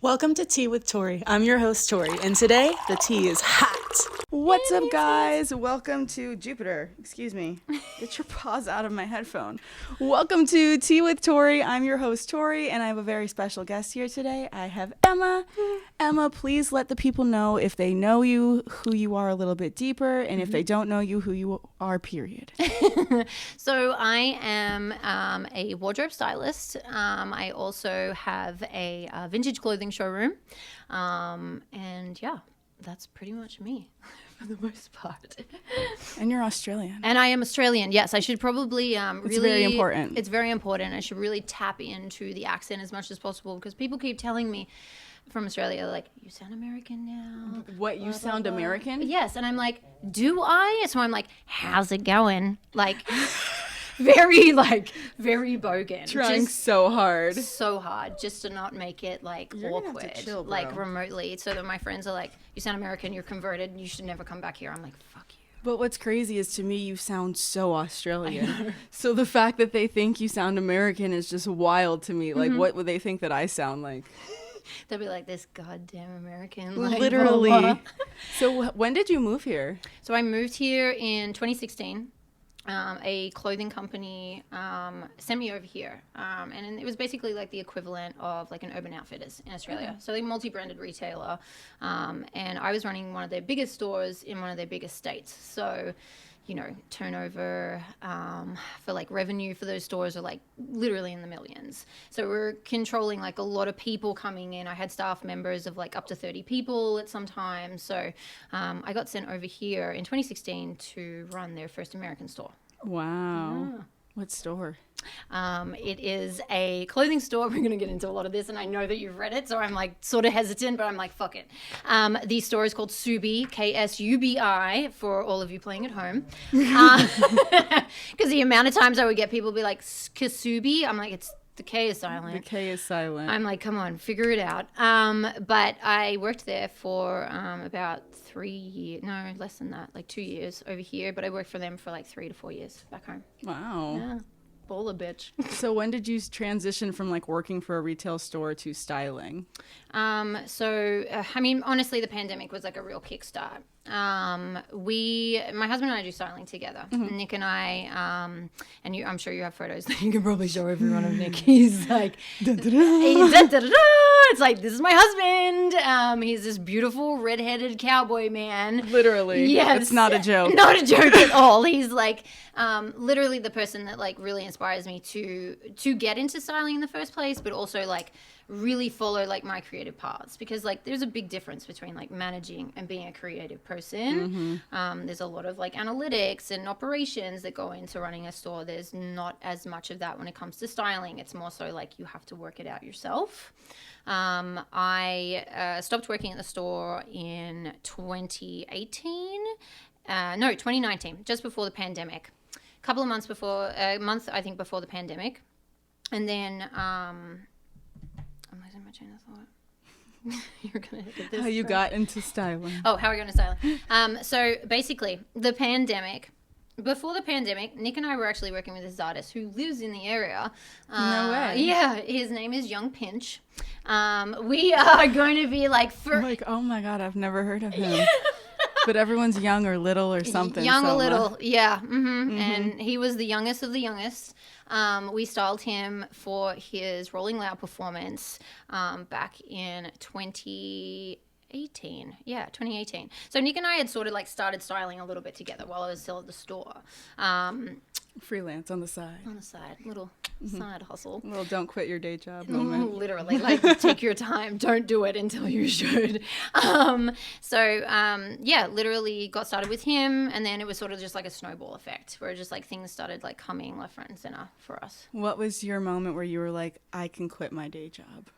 Welcome to Tea with Tori. I'm your host, Tori, and today the tea is hot. What's up, guys? Welcome to Jupiter. Excuse me. Get your paws out of my headphone. Welcome to Tea with Tori. I'm your host, Tori, and I have a very special guest here today. I have Emma. Emma, please let the people know if they know you, who you are a little bit deeper, and if they don't know you, who you are, period. So I am a wardrobe stylist. I also have a vintage clothing showroom. And yeah, that's pretty much me for the most part. And you're Australian. And I am Australian. Yes, I should probably It's very important. It's very important. I should really tap into the accent as much as possible because people keep telling me from Australia, like, you sound American now. What, you sound American? Yes, and I'm like, do I? So I'm like, how's it going? Like, very bogan. Trying so hard just to not make it like You're gonna have awkward, to chill, bro. like remotely. So that my friends are like, you sound American, you're converted, you should never come back here. I'm like, fuck you. But what's crazy is, to me, you sound so Australian. So the fact that they think you sound American is just wild to me. Like, what would they think that I sound like? They'll be like, this goddamn American. Like, Literally. blah, blah. So when did you move here? So I moved here in 2016. A clothing company sent me over here, and it was basically like the equivalent of like an Urban Outfitters in Australia. So they multi-branded retailer, and I was running one of their biggest stores in one of their biggest states. So, you know, turnover for like revenue for those stores are like literally in the millions. So we're controlling like a lot of people coming in. I had staff members of like up to 30 people at some time. So I got sent over here in 2016 to run their first American store. Wow. Yeah. What store? It is a clothing store. We're going to get into a lot of this, and I know that you've read it, so I'm like sort of hesitant, but I'm like, fuck it. The store is called Subi, K-S-U-B-I, for all of you playing at home. Because the amount of times I would get people be like, Kasubi, I'm like, it's the K is silent. The K is silent. I'm like, come on, figure it out. But I worked there for about 3 years, no, less than that, like 2 years over here. But I worked for them for like 3 to 4 years back home. Wow. Yeah, baller bitch. So when did you transition from like working for a retail store to styling? I mean, honestly, the pandemic was like a real kickstart. My husband and I do styling together. Nick and I, and I'm sure you have photos that you can probably show everyone of Nick. He's like, it's like, this is my husband. He's this beautiful redheaded cowboy man. Literally. Yes. It's not a joke. Not a joke at all. He's like, literally the person that like really inspires me to get into styling in the first place, but also like really follow like my creative paths, because like there's a big difference between like managing and being a creative person. There's a lot of like analytics and operations that go into running a store. There's not as much of that when it comes to styling. It's more so like you have to work it out yourself. I stopped working at the store in 2019, just before the pandemic. A month I think before the pandemic. And then I'm losing my chain of thought. You're gonna hit this. How you got into styling? Oh, how are we going to styling? So basically, before the pandemic, Nick and I were actually working with this artist who lives in the area. No way. Yeah, his name is Young Pinch. We are going to be like Like, oh my God, I've never heard of him. But everyone's young or little or something. Young or little, yeah. And he was the youngest of the youngest. We styled him for his Rolling Loud performance back in 2018. Yeah, 2018. So Nick and I had sort of like started styling a little bit together while I was still at the store. Freelance on the side. Little side hustle. Well, don't quit your day job moment. Literally, like, take your time. Don't do it until you should. Literally got started with him, and then it was sort of just like a snowball effect, where just like things started like coming left, right, and center for us. What was your moment where you were like, I can quit my day job?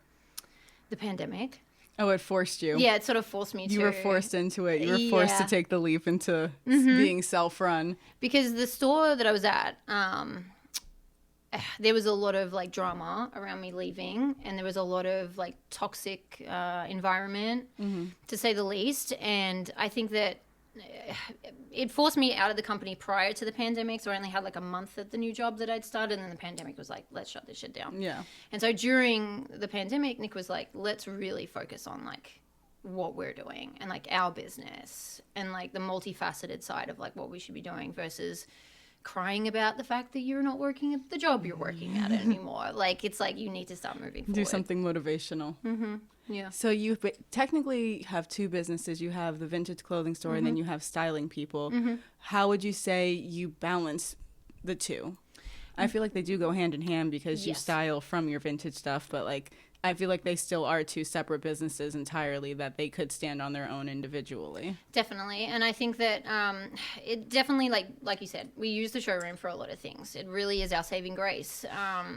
The pandemic. Oh, it forced you. Yeah, it sort of forced me to. You were forced into it. You were forced to take the leap into being self-run. Because the store that I was at, there was a lot of like drama around me leaving, and there was a lot of like toxic environment, to say the least. And I think that it forced me out of the company prior to the pandemic. So I only had like a month at the new job that I'd started, and then the pandemic was like, let's shut this shit down. Yeah. And so during the pandemic, Nick was like, let's really focus on like what we're doing and like our business and like the multifaceted side of like what we should be doing versus crying about the fact that you're not working at the job you're working at anymore. Like, it's like you need to start moving forward. Do something motivational. Mm-hmm. Yeah. So you technically have two businesses. You have the vintage clothing store, and then you have styling people. How would you say you balance the two? I feel like they do go hand in hand because you style from your vintage stuff, but like I feel like they still are two separate businesses entirely that they could stand on their own individually. Definitely. And I think that it definitely, like you said, we use the showroom for a lot of things. It really is our saving grace.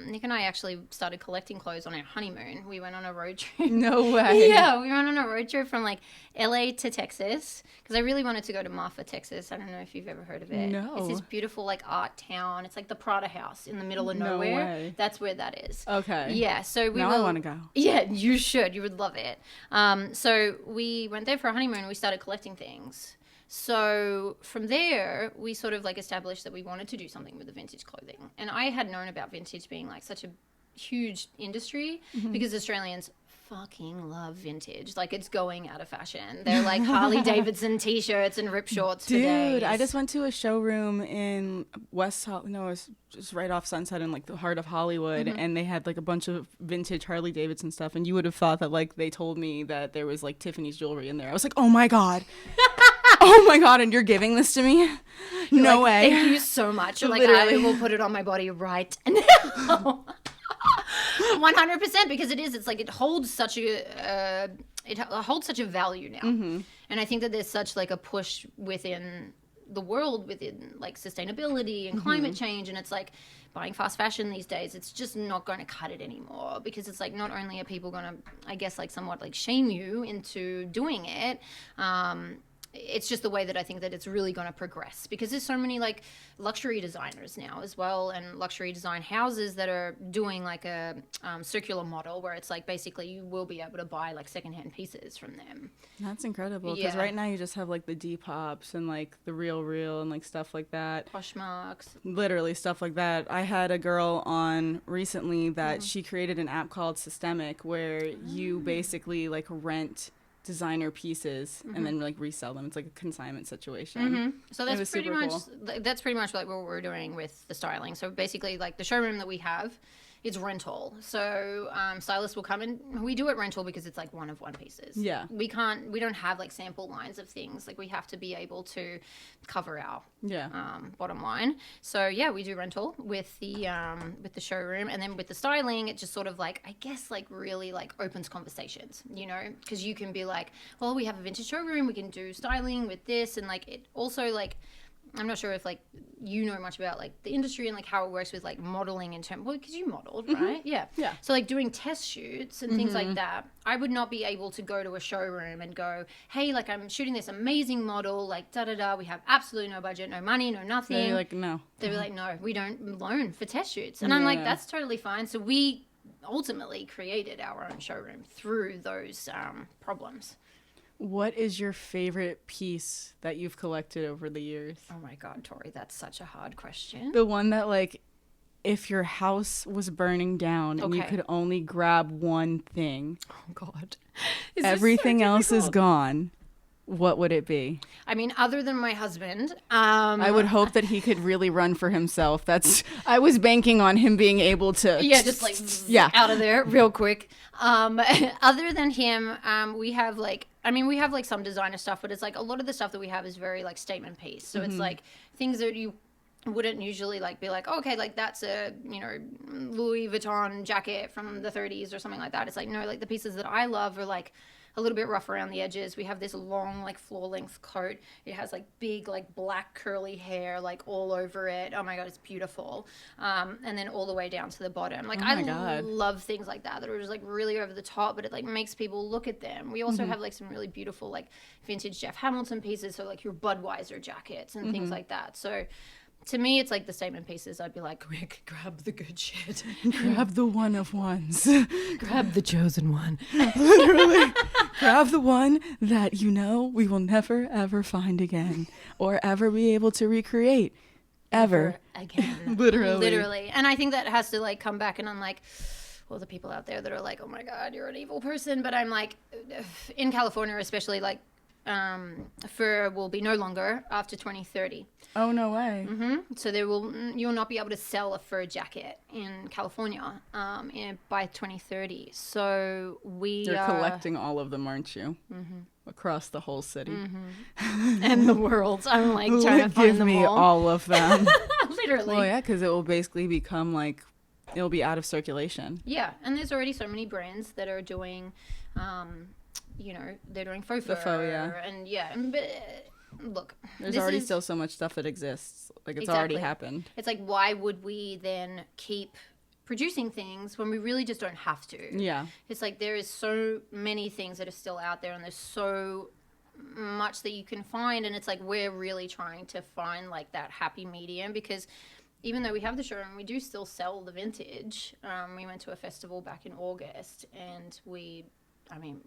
Nick and I actually started collecting clothes on our honeymoon. We went on a road trip. No way. Yeah, we went on a road trip from like LA to Texas because I really wanted to go to Marfa, Texas. I don't know if you've ever heard of it. No. It's this beautiful like art town. It's like the Prada House in the middle of No nowhere. way. That's where that is. Okay. Yeah, so we now I want to go. Yeah, you should. You would love it. So we went there for a honeymoon and we started collecting things. So from there, we sort of like established that we wanted to do something with the vintage clothing. And I had known about vintage being like such a huge industry because Australians fucking love vintage. Like, it's going out of fashion. They're like Harley Davidson t-shirts and rip shorts. Dude, I just went to a showroom in it's just right off Sunset in like the heart of Hollywood, and they had like a bunch of vintage Harley Davidson stuff, and you would have thought that like they told me that there was like Tiffany's jewelry in there. I was like, oh my god. Oh my god, and you're giving this to me? No way. Thank you so much. Like, Literally. I will put it on my body right now. 100%, because it's like it holds such a value now. And I think that there's such like a push within the world within like sustainability and climate change, and it's like buying fast fashion these days, it's just not going to cut it anymore, because it's like not only are people going to, I guess, like somewhat like shame you into doing it, it's just the way that I think that it's really going to progress, because there's so many like luxury designers now as well, and luxury design houses that are doing like a circular model where it's like basically you will be able to buy like secondhand pieces from them. That's incredible, because right now you just have like the Depop's and like the Real and like stuff like that. Poshmarks. Literally stuff like that. I had a girl on recently that she created an app called Systemic where you basically like rent designer pieces and then like resell them. It's like a consignment situation. So that's pretty much like what we're doing with the styling. So basically, like the showroom that we have, it's rental. So stylists will come in. We do it rental because it's like one of one pieces. Yeah. We don't have like sample lines of things. Like, we have to be able to cover our bottom line. So yeah, we do rental with the showroom, and then with the styling, it just sort of like, I guess, like really like opens conversations, you know, because you can be like, well, we have a vintage showroom, we can do styling with this, and like it also like, I'm not sure if like you know much about like the industry and like how it works with like modeling in terms, well, because you modeled, right? Yeah. So like doing test shoots and things like that, I would not be able to go to a showroom and go, hey, like I'm shooting this amazing model, like we have absolutely no budget, no money, no nothing. They're like, no. They'd be like, no, we don't loan for test shoots. And I'm like, that's totally fine. So we ultimately created our own showroom through those problems. What is your favorite piece that you've collected over the years? Oh my God, Tori, that's such a hard question. The one that, like, if your house was burning down and you could only grab one thing, oh God, everything else is gone, what would it be? I mean, other than my husband, I would hope that he could really run for himself. I was banking on him being able to. Yeah, just like out of there real quick. Other than him, we have like some designer stuff, but it's like a lot of the stuff that we have is very like statement piece. So it's like things that you wouldn't usually like be like, oh, okay, like that's a, you know, Louis Vuitton jacket from the 30s or something like that. It's like, no, like the pieces that I love are like a little bit rough around the edges. We have this long, like floor length coat. It has like big, like black curly hair, like all over it. Oh my God, it's beautiful. And then all the way down to the bottom. Like, I love things like that are just like really over the top, but it like makes people look at them. We also have like some really beautiful, like vintage Jeff Hamilton pieces. So like your Budweiser jackets and things like that. So to me, it's like the statement pieces. I'd be like, quick, grab the good shit. Grab the one of ones. Grab the chosen one. Literally. Grab the one that you know we will never, ever find again or ever be able to recreate. Ever. Again. Literally. And I think that has to like come back, and I'm like, well, the people out there that are like, oh my God, you're an evil person. But I'm like, in California especially, like, fur will be no longer after 2030. Oh, no way. So you'll not be able to sell a fur jacket in California by 2030. So You're collecting all of them, aren't you? Across the whole city. And the world. I'm like trying to find them Give me all of them. Literally. Well, yeah, because it will basically become like, it'll be out of circulation. Yeah, and there's already so many brands that are doing, they're doing faux fur. And but look. There's already still so much stuff that exists. Like, it's already happened. It's like, why would we then keep producing things when we really just don't have to? Yeah. It's like there is so many things that are still out there, and there's so much that you can find, and it's like we're really trying to find like that happy medium, because even though we have the showroom, we do still sell the vintage. We went to a festival back in August, and we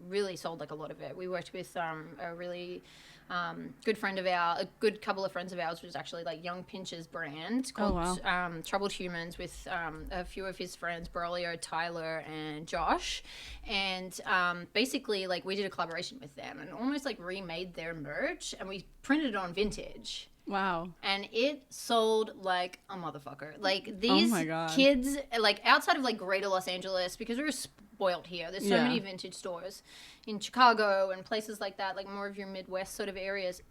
really sold like a lot of it. We worked with a really good friend of ours, a good couple of friends of ours, which was actually like Young Pinch's brand called Troubled Humans, with a few of his friends, Braulio, Tyler, and Josh. And basically, like, we did a collaboration with them and almost like remade their merch, and we printed it on vintage. Wow. And it sold like a motherfucker. Like, these kids, like, outside of like greater Los Angeles, because we were spoiled here. There's so many vintage stores in Chicago and places like that, like more of your Midwest sort of areas.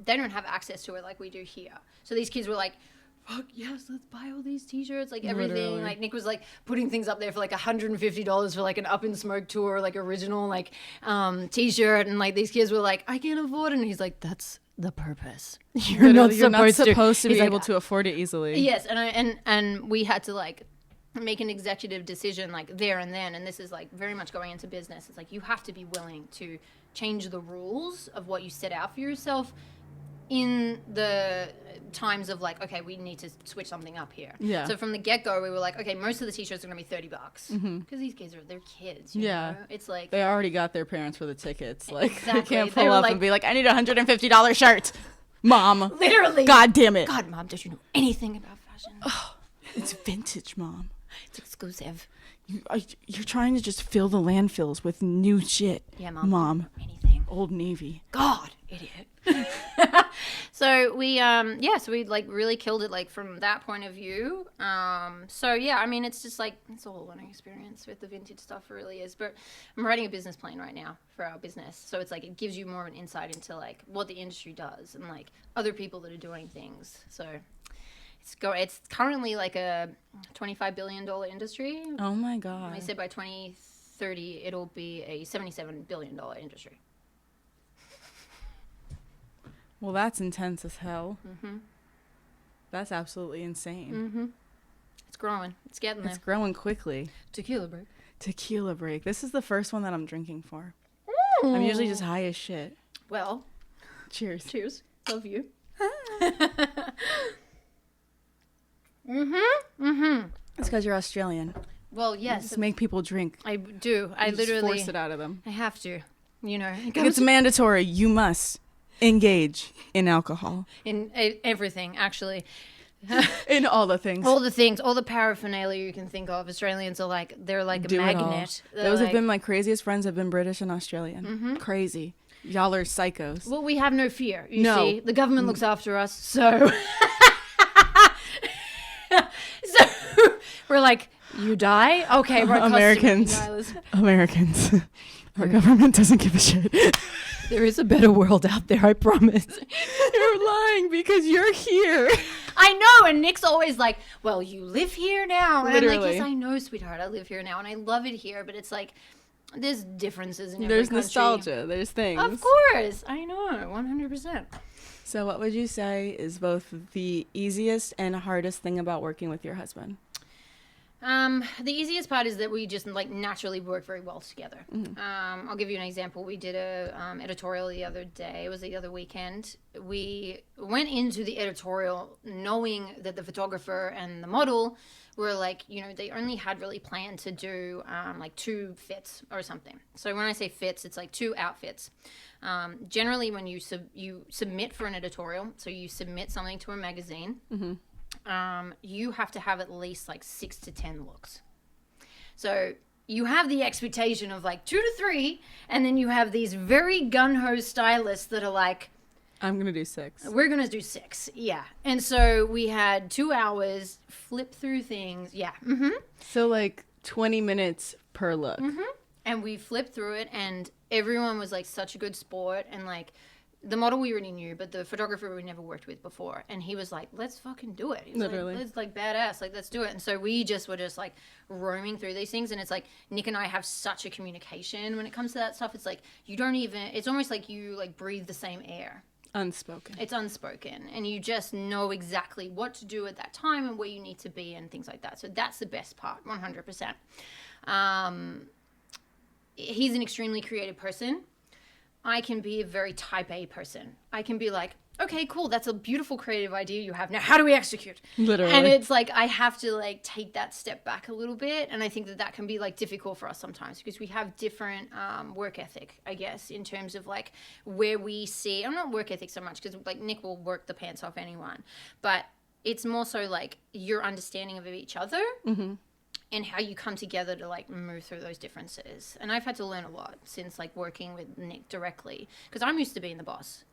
They don't have access to it like we do here. So these kids were like, fuck yes, let's buy all these t-shirts, like everything. Literally. Like, Nick was like putting things up there for like $150 for like an Up in Smoke tour, like original like t-shirt, and like these kids were like, I can't afford it, and he's like, that's the purpose. You're not supposed to be able to afford it easily. Yes, and we had to like make an executive decision like there and then, and this is like very much going into business. It's like you have to be willing to change the rules of what you set out for yourself in the times of like, okay, we need to switch something up here. Yeah. So from the get-go, we were like, okay, most of the t-shirts are gonna be $30 because these kids they're kids. You know? It's like they already got their parents for the tickets. Like, they can't pull up and be like, I need a $150 shirt, Mom. Literally. God damn it. God, Mom, don't you know anything about fashion? Oh, it's vintage, Mom. It's exclusive. You're trying to just fill the landfills with new shit. Yeah, Mom. Mom. Anything. Old Navy. God, idiot. So we like really killed it like from that point of view. So yeah, I mean, it's just like it's a whole learning experience with the vintage stuff. It really is. But I'm writing a business plan right now for our business, so it's like it gives you more of an insight into like what the industry does and like other people that are doing things. So it's currently like a $25 billion industry. Oh my God. And they said by 2030 it'll be a $77 billion industry. Well, that's intense as hell. That's absolutely insane. It's growing. It's getting there. It's growing quickly. Tequila break. This is the first one that I'm drinking for. I'm usually just high as shit. Well, cheers. Cheers. Love you. It's because you're Australian. Well, yes. You just make people drink. I do. I just literally force it out of them. I have to. You know, it's mandatory. You must engage in alcohol. In everything, actually. In all the things. All the paraphernalia you can think of. Australians are like, they're like a magnet. Those have been my craziest friends have been British and Australian. Crazy. Y'all are psychos. Well, we have no fear, you see. The government looks after us, so... So we're like, you die? Okay, we're Americans. Our government doesn't give a shit. There is a better world out there, I promise. You're lying because you're here. I know, and Nick's always like, well, you live here now. And Literally. I'm like, yes, I know, sweetheart, I live here now, and I love it here, but it's like, there's differences in every There's country. nostalgia. There's things. Of course. I know, 100%. So what would you say is both the easiest and hardest thing about working with your husband? The easiest part is that we just like naturally work very well together. I'll give you an example. We did a editorial the other day. It was the other weekend. We went into the editorial knowing that the photographer and the model were like, you know, they only had really planned to do like 2 fits or something. So when I say fits, it's like 2 outfits. Generally, when you submit for an editorial, so you submit something to a magazine. You have to have at least like 6 to 10 looks. So you have the expectation of like 2 to 3, and then you have these very gun-ho stylists that are like, I'm going to do 6. We're going to do 6. Yeah. And so we had 2 hours, flip through things. Yeah. So like 20 minutes per look. And we flipped through it, and everyone was like such a good sport, and like the model we already knew, but the photographer we never worked with before. And he was like, let's fucking do it. He was Literally. like, it's like badass. Like, let's do it. And so we just were just like roaming through these things. And it's like, Nick and I have such a communication when it comes to that stuff. It's like, you don't even, it's almost like you like breathe the same air. Unspoken. It's unspoken. And you just know exactly what to do at that time and where you need to be and things like that. So that's the best part, 100%. He's an extremely creative person. I can be a very type A person. I can be like, okay, cool, that's a beautiful creative idea you have. Now, how do we execute? Literally. And it's like, I have to like take that step back a little bit. And I think that that can be like difficult for us sometimes because we have different work ethic, I guess, in terms of like where we see, I'm not work ethic so much because like Nick will work the pants off anyone, but it's more so like your understanding of each other. And how you come together to like move through those differences. And I've had to learn a lot since like working with Nick directly because I'm used to being the boss.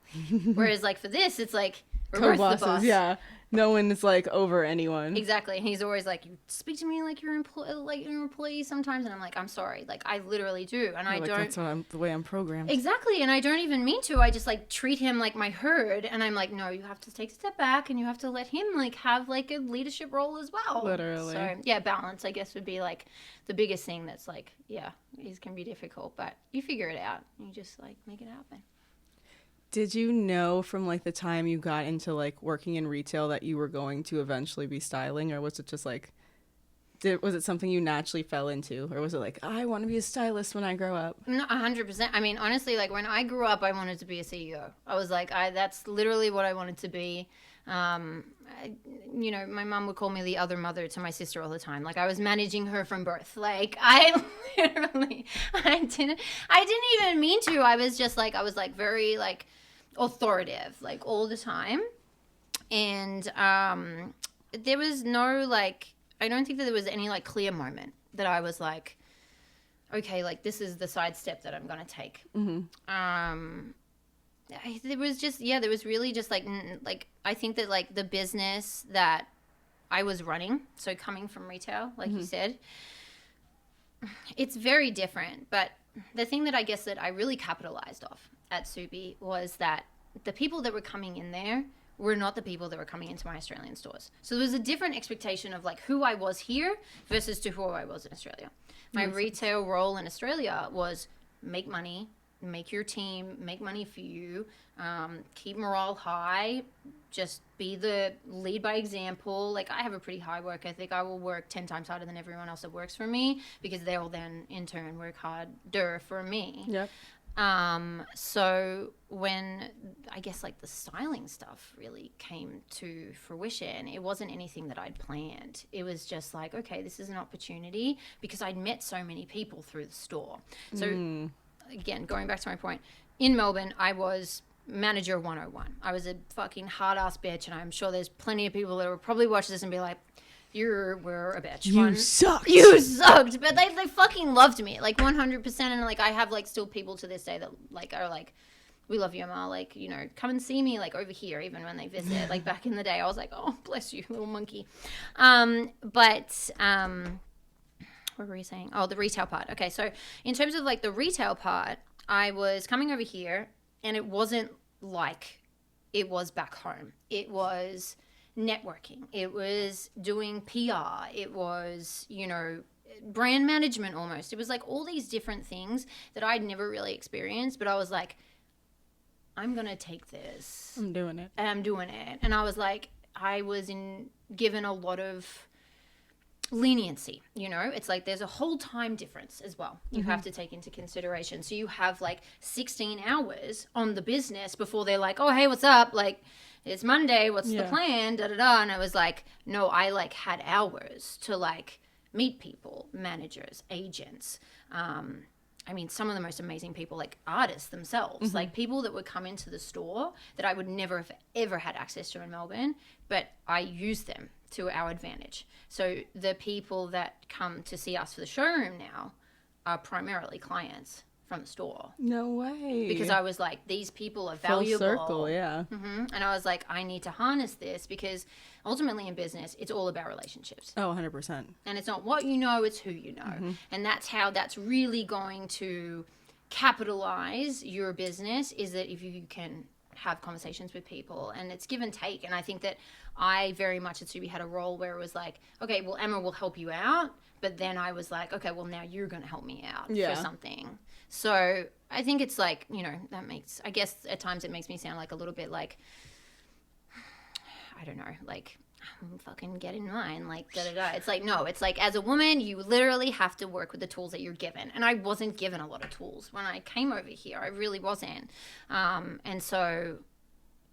Whereas like for this, it's like we're both the boss. Yeah. No one is like over anyone. Exactly. And he's always like, you speak to me like you're like your employee sometimes. And I'm like, I'm sorry. Like I literally do. And I like, don't. That's the way I'm programmed. Exactly. And I don't even mean to. I just like treat him like my herd. And I'm like, no, you have to take a step back and you have to let him like have like a leadership role as well. Literally. So yeah, balance, I guess, would be like the biggest thing that's like, yeah, it can be difficult, but you figure it out. You just like make it happen. Did you know from like the time you got into like working in retail that you were going to eventually be styling, or was it just like, was it something you naturally fell into, or was it like, I want to be a stylist when I grow up? No, 100%. I mean, honestly, like when I grew up, I wanted to be a CEO. I was like, that's literally what I wanted to be. You know, my mom would call me the other mother to my sister all the time. Like I was managing her from birth. Like I literally, I didn't even mean to. I was very like authoritative, like all the time. And there was no like, I don't think that there was any like clear moment that I was like, okay, like this is the side step that I'm going to take. There was really just like I think that like the business that I was running, so coming from retail, like you said, it's very different. But the thing that I guess that I really capitalized off at Subi was that the people that were coming in there were not the people that were coming into my Australian stores. So there was a different expectation of like who I was here versus to who I was in Australia. My retail role in Australia was make money, make your team make money for you, keep morale high, just be the lead by example. Like I have a pretty high work ethic. I will work 10 times harder than everyone else that works for me because they will then in turn work harder for me. Yep. So when I guess like the styling stuff really came to fruition, it wasn't anything that I'd planned. It was just like, okay, this is an opportunity because I'd met so many people through the store. So again, going back to my point, in Melbourne, I was manager 101. I was a fucking hard-ass bitch, and I'm sure there's plenty of people that will probably watch this and be like, you were a bitch. You sucked. You sucked. But they fucking loved me, like 100%. And like I have like still people to this day that like are like, we love you, Emma. Like, you know, come and see me like over here, even when they visit. Like back in the day, I was like, oh, bless you, little monkey. What were you saying? Oh, the retail part. Okay, so in terms of like the retail part, I was coming over here and it wasn't like it was back home. It was networking. It was doing PR. It was, you know, brand management almost. It was like all these different things that I'd never really experienced, but I was like, I'm going to take this. I'm doing it. And I'm doing it. And I was like, I was given a lot of leniency, you know. It's like there's a whole time difference as well you have to take into consideration. So you have like 16 hours on the business before they're like, oh, hey, what's up, like it's Monday, what's the plan, da da da. And I was like, no, I like had hours to like meet people, managers, agents, I mean, some of the most amazing people, like artists themselves, like people that would come into the store that I would never have ever had access to in Melbourne, but I use them to our advantage. So the people that come to see us for the showroom now are primarily clients from the store. No way. Because I was like, these people are valuable. Full circle, yeah. And I was like, I need to harness this, because ultimately in business, it's all about relationships. Oh, 100%. And it's not what you know, it's who you know. And that's really going to capitalize your business, is that if you can have conversations with people, and it's give and take. And I think that I very much at Subi had a role where it was like, okay, well, Emma will help you out. But then I was like, okay, well, now you're going to help me out for something. So I think it's like, you know, that makes, I guess at times it makes me sound like a little bit like, I don't know, like, fucking get in line, like, da-da-da. It's like, no, it's like, as a woman, you literally have to work with the tools that you're given. And I wasn't given a lot of tools when I came over here. I really wasn't. And so,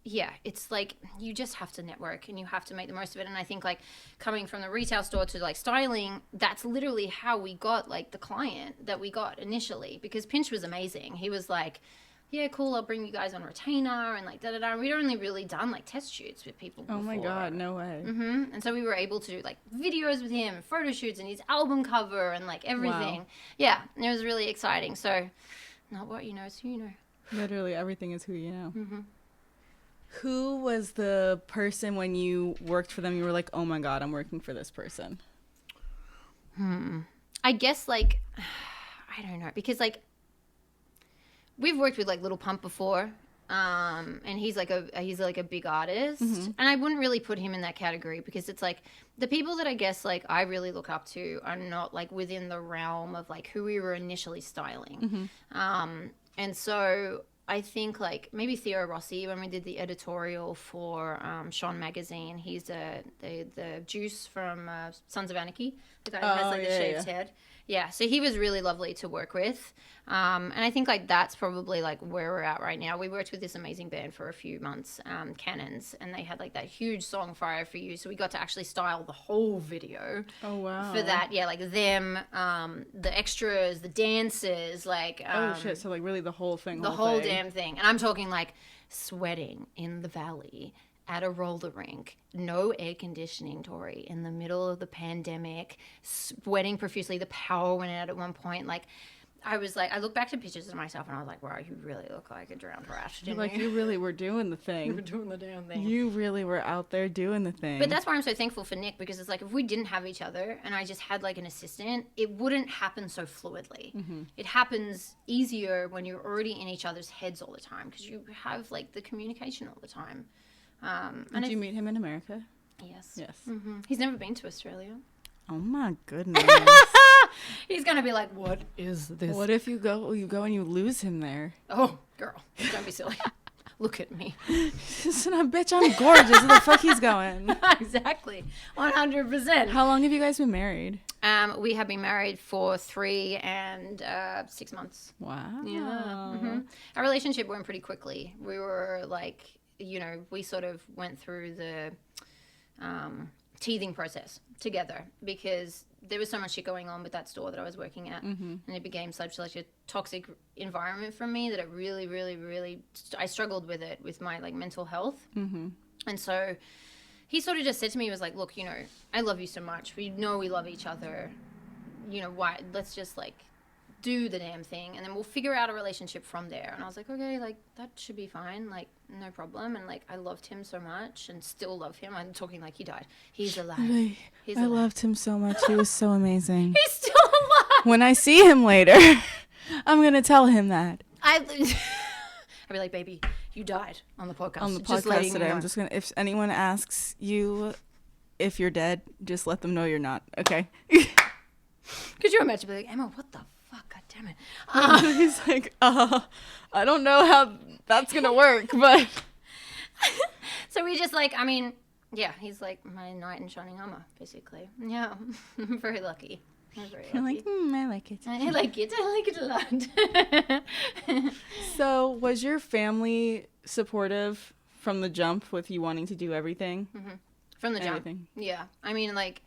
yeah, it's like, you just have to network and you have to make the most of it. And I think, like, coming from the retail store to, like, styling, that's literally how we got, like, the client that we got initially. Because Pinch was amazing. He was like, yeah, cool, I'll bring you guys on retainer and like da-da-da. And we'd only really done like test shoots with people before. Oh my God, no way. And so we were able to do like videos with him, photo shoots, and his album cover and like everything. Wow. Yeah, it was really exciting. So not what you know, it's who you know. Literally everything is who you know. Who was the person when you worked for them, you were like, oh my God, I'm working for this person? I guess like, I don't know, because like, we've worked with like Little Pump before, and he's like a big artist, and I wouldn't really put him in that category, because it's like the people that I guess like I really look up to are not like within the realm of like who we were initially styling, and so I think like maybe Theo Rossi, when we did the editorial for Sean magazine, he's the Juice from Sons of Anarchy, the guy who has like the shaved head. Yeah, so he was really lovely to work with. And I think like that's probably like where we're at right now. We worked with this amazing band for a few months, Cannons, and they had like that huge song Fire For You. So we got to actually style the whole video. Oh, wow. For that. Yeah, like them, the extras, the dances, like. Oh, shit. So like really the whole thing. The whole damn thing. And I'm talking like sweating in the valley at a roller rink, no air conditioning, Tori, in the middle of the pandemic, sweating profusely. The power went out at one point. Like, I was like, I look back to pictures of myself and I was like, wow, you really look like a drowned rat. You're like, you really were doing the thing. You were doing the damn thing. You really were out there doing the thing. But that's why I'm so thankful for Nick, because it's like, if we didn't have each other and I just had like an assistant, it wouldn't happen so fluidly. It happens easier when you're already in each other's heads all the time, because you have like the communication all the time. Did you meet him in America? Yes. He's never been to Australia. Oh my goodness. He's gonna be like, what is this? What if you go and you lose him there? Oh, girl, don't be silly. Look at me. Son of a bitch, I'm gorgeous. Where the fuck he's going? Exactly. 100%. How long have you guys been married? We have been married for 3 and 6 months. Wow. Yeah. Our relationship went pretty quickly. We were like, you know, we sort of went through the teething process together, because there was so much shit going on with that store that I was working at, and it became such like a toxic environment for me that it really, really, really, I struggled with it, with my like mental health. And so he sort of just said to me, he was like, look, you know, I love you so much. We know we love each other. You know, why? Let's just like do the damn thing, and then we'll figure out a relationship from there. And I was like, okay, like that should be fine, like no problem. And like I loved him so much and still love him. I'm talking like he died. He's alive. Really? I loved him so much. He was so amazing. He's still alive. When I see him later, I'm gonna tell him that. I'd be like, baby, you died on the podcast. On the podcast today. I'm just gonna, if anyone asks you if you're dead, just let them know you're not. Okay. Could you imagine being like, Emma, what the fuck? God damn it. He's like, I don't know how that's gonna work, but. So we just like, I mean, Yeah, he's like my knight in shining armor, basically. Yeah, I'm very lucky. I'm very You're lucky. like, I like it. I like it. I like it a lot. So, was your family supportive from the jump with you wanting to do everything? From the jump. Everything. Yeah. I mean, like,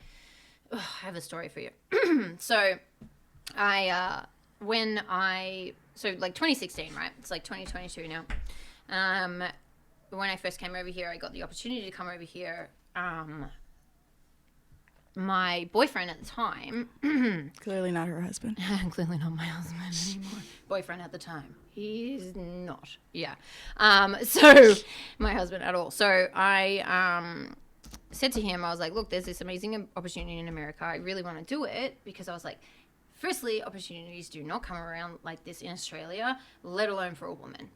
I have a story for you. So, like 2016, right? It's like 2022 now. When I first came over here, I got the opportunity to come over here. My boyfriend at the time, Clearly not her husband. clearly not my husband anymore. Boyfriend at the time, he's not. Yeah. So my husband at all. So I said to him, I was like, look, there's this amazing opportunity in America. I really want to do it because I was like, firstly, opportunities do not come around like this in Australia, let alone for a woman.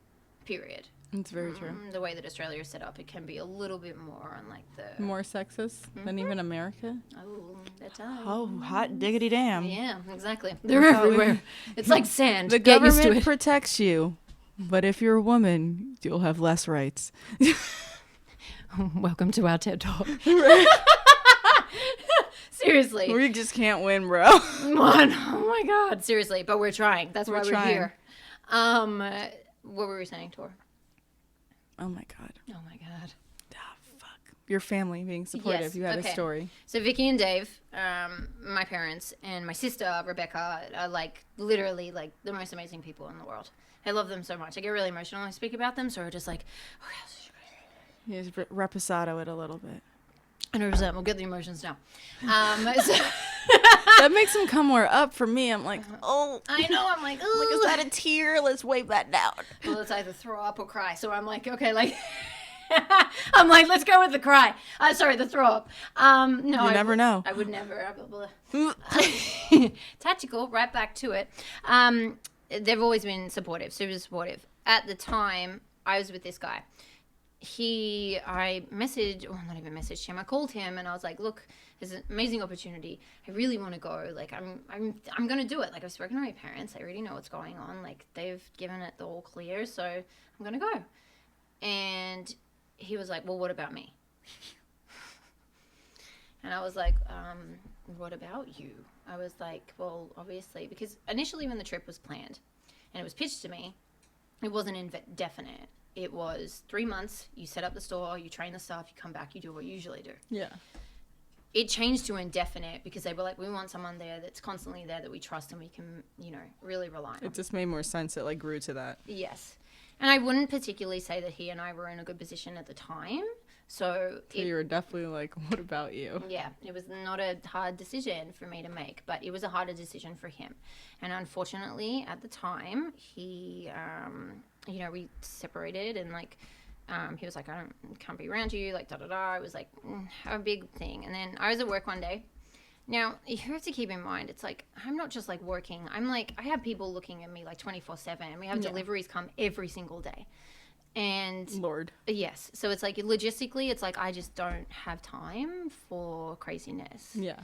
Period. It's very true. The way that Australia is set up, it can be a little bit more on like the... More sexist than even America? Oh, that's right. Oh, hot diggity damn. Yeah, exactly. They're everywhere. It's like sand. The Get used to government it. protects you, but if you're a woman, you'll have less rights. Welcome to our TED Talk. Seriously. We just can't win, bro. Oh my God. Seriously. But we're trying. That's why we're trying. here. What were we saying, Tor? Oh my God. Oh my God. Ah, fuck. Your family being supportive. Yes, You had a okay. story. So Vicky and Dave, my parents, and my sister Rebecca are like literally like the most amazing people in the world. I love them so much. I get really emotional when I speak about them. So we're just like, You just reposado it a little bit. 100%. We'll get the emotions now. That makes them come more up for me. I'm like, oh. I know. I'm like, ooh. Like, is that a tear? Let's wave that down. Well, it's either throw up or cry. So I'm like, okay, like, I'm like, let's go with the cry. Sorry, the throw up. No, You never know. I would never. Tactical. Right back to it. They've always been supportive, super supportive. At the time, I was with this guy. I messaged him. I called him and I was like, look, there's an amazing opportunity. I really want to go. Like, I'm going to do it. Like, I've spoken to my parents. I already know what's going on. Like, they've given it the all clear. So I'm going to go. And he was like, well, what about me? And I was like, what about you? I was like, well, obviously, because initially when the trip was planned and it was pitched to me, it wasn't indefinite. It was 3 months, you set up the store, you train the staff, you come back, you do what you usually do. Yeah. It changed to indefinite because they were like, we want someone there that's constantly there that we trust and we can, really rely on. It just made more sense. It, grew to that. Yes. And I wouldn't particularly say that he and I were in a good position at the time. So you were definitely like, what about you? Yeah, it was not a hard decision for me to make, but it was a harder decision for him. And unfortunately, at the time, he, we separated and he was like, can't be around you, like, da-da-da. It was like a big thing. And then I was at work one day. Now, you have to keep in mind, it's like, I'm not just like working. I'm like, I have people looking at me like 24/7. We have deliveries come every single day. And Lord. Yes. So it's like logistically, it's like I just don't have time for craziness. Yeah.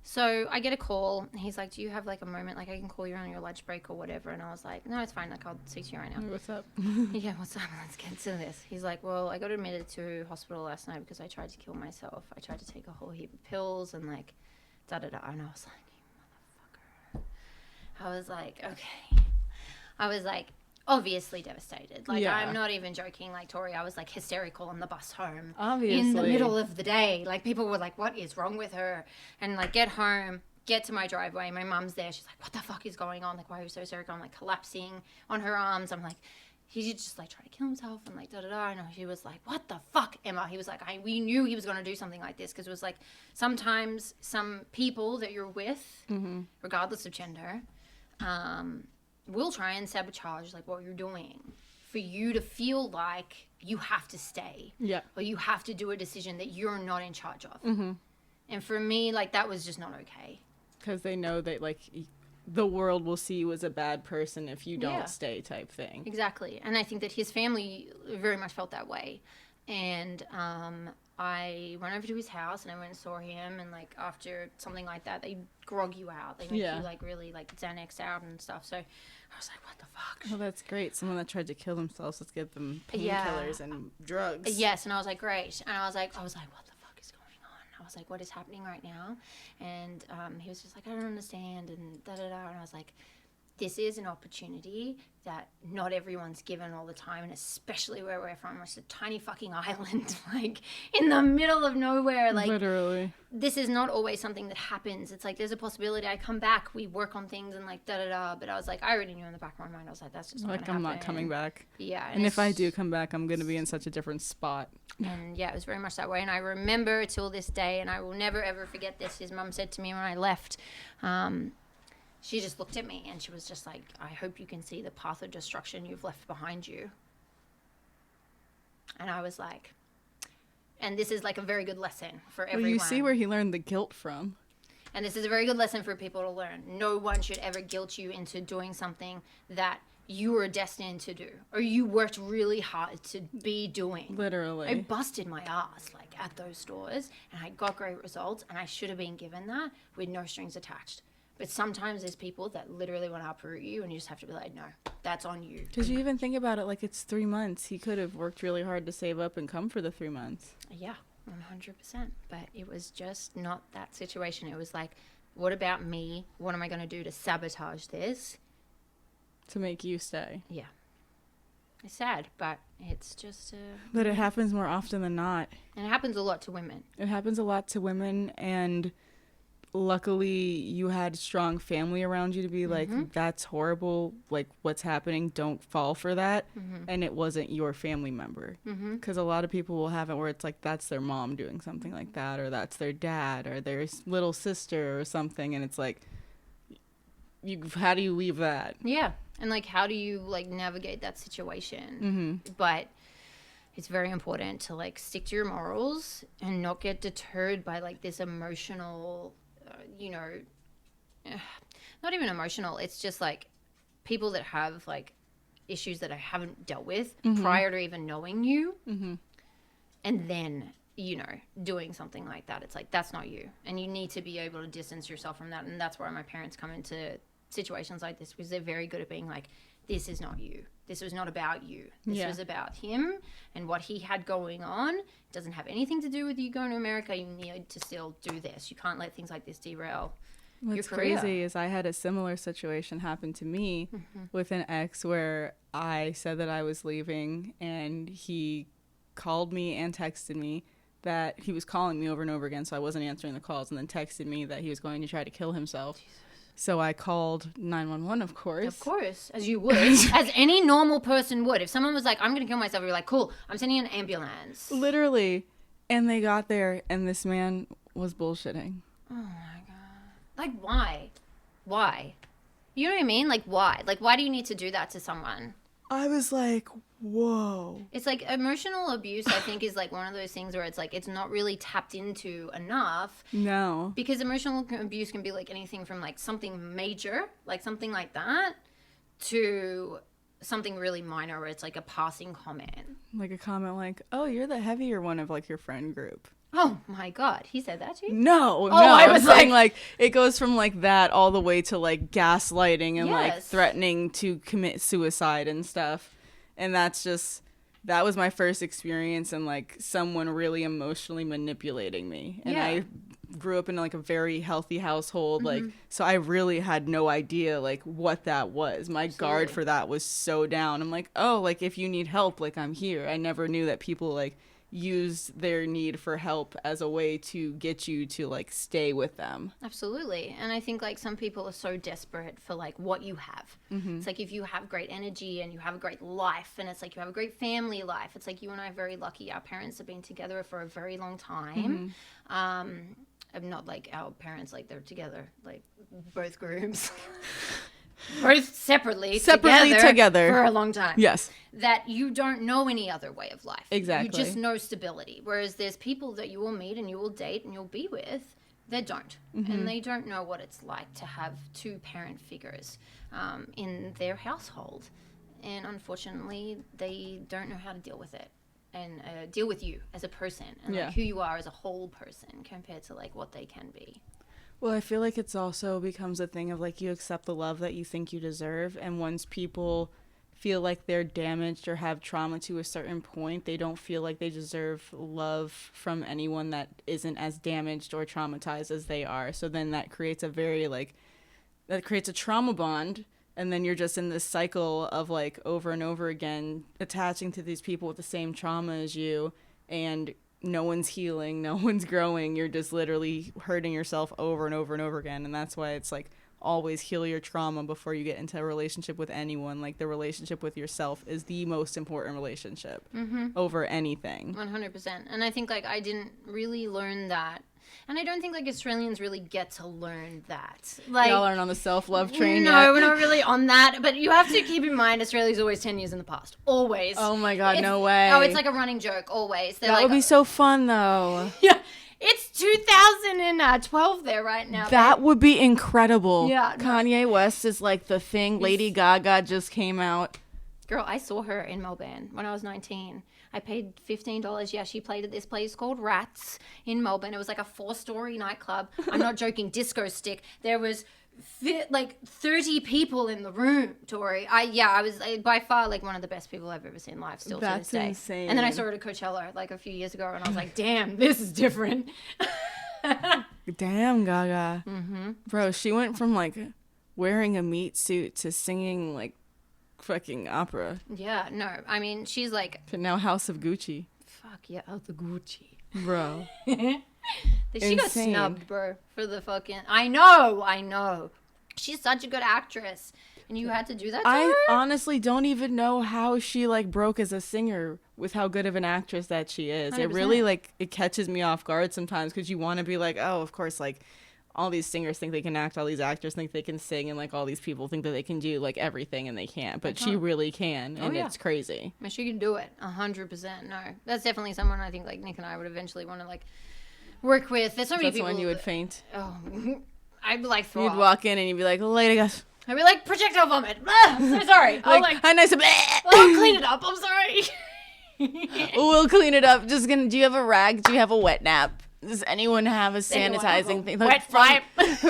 So I get a call. And he's like, do you have like a moment? Like I can call you on your lunch break or whatever. And I was like, no, it's fine. Like I'll speak to you right now. Hey, what's up? Yeah, what's up? Let's get to this. He's like, well, I got admitted to hospital last night because I tried to kill myself. I tried to take a whole heap of pills and like da-da-da. And I was like, you motherfucker. I was like, okay. I was like, obviously devastated. Like, I'm not even joking. Like, Tori, I was, like, hysterical on the bus home. Obviously. In the middle of the day. Like, people were like, what is wrong with her? And, like, get home, get to my driveway. My mum's there. She's like, what the fuck is going on? Like, why are you so hysterical? I'm, like, collapsing on her arms. I'm like, he just, like, try to kill himself and, like, da-da-da. And she was like, what the fuck, Emma? He was like, we knew he was going to do something like this because it was, like, sometimes some people that you're with, regardless of gender, will try and sabotage like what you're doing for you to feel like you have to stay or you have to do a decision that you're not in charge of. And for me, like that was just not okay because they know that like the world will see you as a bad person if you don't stay type thing. Exactly. And I think that his family very much felt that way. And I went over to his house and I went and saw him, and like after something like that they grog you out, they make you like really like Xanax out and stuff. So I was like, what the fuck? Oh, that's great. Someone that tried to kill themselves, let's give them painkillers and drugs. Yes. And I was like, great. And I was like, what the fuck? I was like, what is happening right now? And he was just like, I don't understand, and da-da-da. And I was like, this is an opportunity that not everyone's given all the time, and especially where we're from, it's a tiny fucking island, like in the middle of nowhere. Like, literally, this is not always something that happens. It's like there's a possibility I come back, we work on things, and like da-da-da. But I was like, I already knew in the back of my mind, I was like, that's just not like, gonna I'm happen. not coming back. Yeah. And if I do come back, I'm going to be in such a different spot. And yeah, it was very much that way. And I remember till this day, and I will never ever forget this, his mum said to me when I left, she just looked at me and she was just like, I hope you can see the path of destruction you've left behind you. And I was like, and this is like a very good lesson for everyone. Well, you see where he learned the guilt from. And this is a very good lesson for people to learn. No one should ever guilt you into doing something that you were destined to do, or you worked really hard to be doing. Literally. I busted my ass like at those stores, and I got great results, and I should have been given that with no strings attached. But sometimes there's people that literally want to uproot you, and you just have to be like, no, that's on you. Because you even think about it, like, it's 3 months. He could have worked really hard to save up and come for the 3 months. Yeah, 100%. But it was just not that situation. It was like, what about me? What am I going to do to sabotage this? To make you stay. Yeah. It's sad, but it's just... But it happens more often than not. And it happens a lot to women. It happens a lot to women, and... luckily you had strong family around you to be like, that's horrible, like, what's happening, don't fall for that. And it wasn't your family member, because a lot of people will have it where it's like that's their mom doing something like that, or that's their dad or their little sister or something, and it's like, how do you leave that? Yeah. And like, how do you like navigate that situation? But it's very important to like stick to your morals and not get deterred by like this emotional not even emotional. It's just like people that have like issues that I haven't dealt with prior to even knowing you. And then, doing something like that. It's like, that's not you. And you need to be able to distance yourself from that. And that's where my parents come into situations like this, because they're very good at being like, this is not you. This was not about you. This was about him and what he had going on. It doesn't have anything to do with you going to America. You need to still do this. You can't let things like this derail your career. What's crazy is I had a similar situation happen to me with an ex, where I said that I was leaving, and he called me and texted me that he was calling me over and over again, so I wasn't answering the calls, and then texted me that he was going to try to kill himself. Jesus. So I called 911, of course. Of course, as you would. As any normal person would. If someone was like, I'm going to kill myself, you're like, cool, I'm sending an ambulance. Literally. And they got there, and this man was bullshitting. Oh, my God. Like, why? Why? You know what I mean? Like, why? Like, why do you need to do that to someone? I was like, whoa. It's like emotional abuse, I think, is like one of those things where it's like it's not really tapped into enough. No. Because emotional abuse can be like anything from like something major, like something like that, to something really minor where it's like a passing comment. Like a comment like, oh, you're the heavier one of like your friend group. Oh my God, he said that to you? No, I was saying like it goes from like that all the way to like gaslighting and like threatening to commit suicide and stuff. And that was my first experience in like someone really emotionally manipulating me. And I grew up in like a very healthy household, like, so I really had no idea like what that was. My guard for that was so down. I'm like, oh, like if you need help, like I'm here. I never knew that people like use their need for help as a way to get you to like stay with them. Absolutely. And I think like some people are so desperate for like what you have. It's like if you have great energy and you have a great life, and it's like you have a great family life, it's like you and I are very lucky. Our parents have been together for a very long time. Not like our parents, like they're together, like both groups. Both separately together for a long time. Yes. That you don't know any other way of life. Exactly. You just know stability. Whereas there's people that you will meet and you will date and you'll be with that don't. And they don't know what it's like to have two parent figures in their household. And unfortunately, they don't know how to deal with it and deal with you as a person and like who you are as a whole person compared to like what they can be. Well, I feel like it's also becomes a thing of like you accept the love that you think you deserve, and once people feel like they're damaged or have trauma to a certain point, they don't feel like they deserve love from anyone that isn't as damaged or traumatized as they are. So then that creates a trauma bond. And then you're just in this cycle of like over and over again attaching to these people with the same trauma as you, and no one's healing, no one's growing. You're just literally hurting yourself over and over and over again. And that's why it's like always heal your trauma before you get into a relationship with anyone. Like the relationship with yourself is the most important relationship over anything. 100%. And I think like I didn't really learn that. And I don't think like Australians really get to learn that. Like, y'all aren't on the self-love train no, yet. we're not really on that. But you have to keep in mind, Australia's always 10 years in the past. Always. Oh my God, no way. Oh, it's like a running joke, always. They're that like, would be so fun though. Yeah. It's 2012 there right now. That would be incredible. Yeah. Kanye West is like the thing. Lady Gaga just came out. Girl, I saw her in Melbourne when I was 19. I paid $15. Yeah, she played at this place called Rats in Melbourne. It was like a 4-story nightclub. I'm not joking. Disco stick. There was like 30 people in the room, Tori. I was by far like one of the best people I've ever seen live still That's to this day. insane. And then I saw her at Coachella like a few years ago and I was like, damn, this is different. Damn, Gaga. Bro, she went from like wearing a meat suit to singing like fucking opera Yeah, no. I mean, she's like, to now House of Gucci. fuck yeah, out the Gucci. Bro. She got Insane. snubbed, bro, for the fucking... I know. She's such a good actress. And you had to do that to I her? honestly don't even know how she like broke as a singer with how good of an actress that she is. 100%. It really like it catches me off guard sometimes because you want to be like, oh, of course, like all these singers think they can act, all these actors think they can sing, and like all these people think that they can do like everything and they can't, but she really can, and yeah. it's crazy. I mean, she can do it 100%. No, that's definitely someone I think like Nick and I would eventually want to like work with. There's so many That's people. when you would faint. Oh, I'd be like throw You'd up. walk in and you'd be like, lady gosh. I'd be like projectile vomit. I'm so sorry. I'll like hi, nice. I'll clean it up. I'm sorry. We'll clean it up. Do you have a rag? Do you have a wet nap? Does anyone have a sanitizing thing? Wet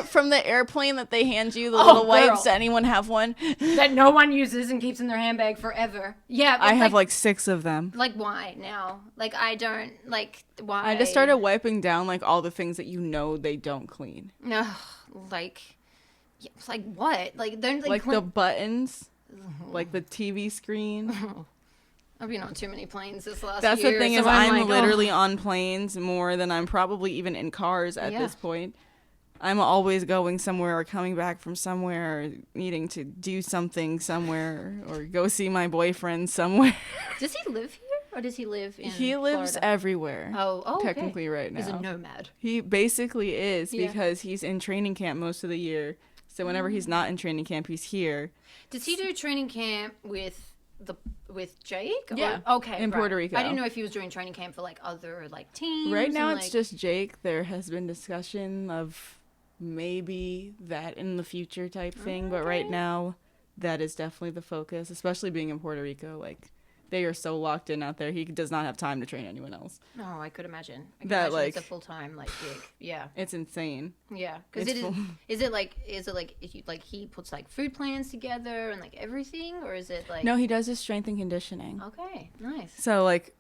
From the airplane that they hand you, the Oh, little wipes, girl. does anyone have one? that no one uses and keeps in their handbag forever. Yeah, I have like 6 of them. Like why now? Like I don't like why. I just started wiping down like all the things that you know they don't clean. No, like, yeah, like what? Like don't they Like clean? the buttons, like the TV screen. I've been on too many planes this last That's year. the thing so is I'm like, literally on planes more than I'm probably even in cars at Yeah. this point. I'm always going somewhere or coming back from somewhere or needing to do something somewhere or go see my boyfriend somewhere. Does he live here or does he live in He lives Florida? everywhere. Oh, okay. Technically right now. He's a nomad. He basically is Yeah. because he's in training camp most of the year. So whenever he's not in training camp, he's here. Does he do training camp with Jake? Or- Yeah, Okay. in right. Puerto Rico. I didn't know if he was doing training camp for like other like teams. Right now and, it's like- just Jake. There has been discussion of maybe that in the future type thing, but right now that is definitely the focus, especially being in Puerto Rico. Like they are so locked in out there. He does not have time to train anyone else. Oh, I could imagine. I could That, imagine it's a like- full-time like gig. Yeah. It's insane. Yeah, because It's it is. full- Is it like if you, like he puts like food plans together and like everything, or is it like? No, he does his strength and conditioning. Okay, nice. So like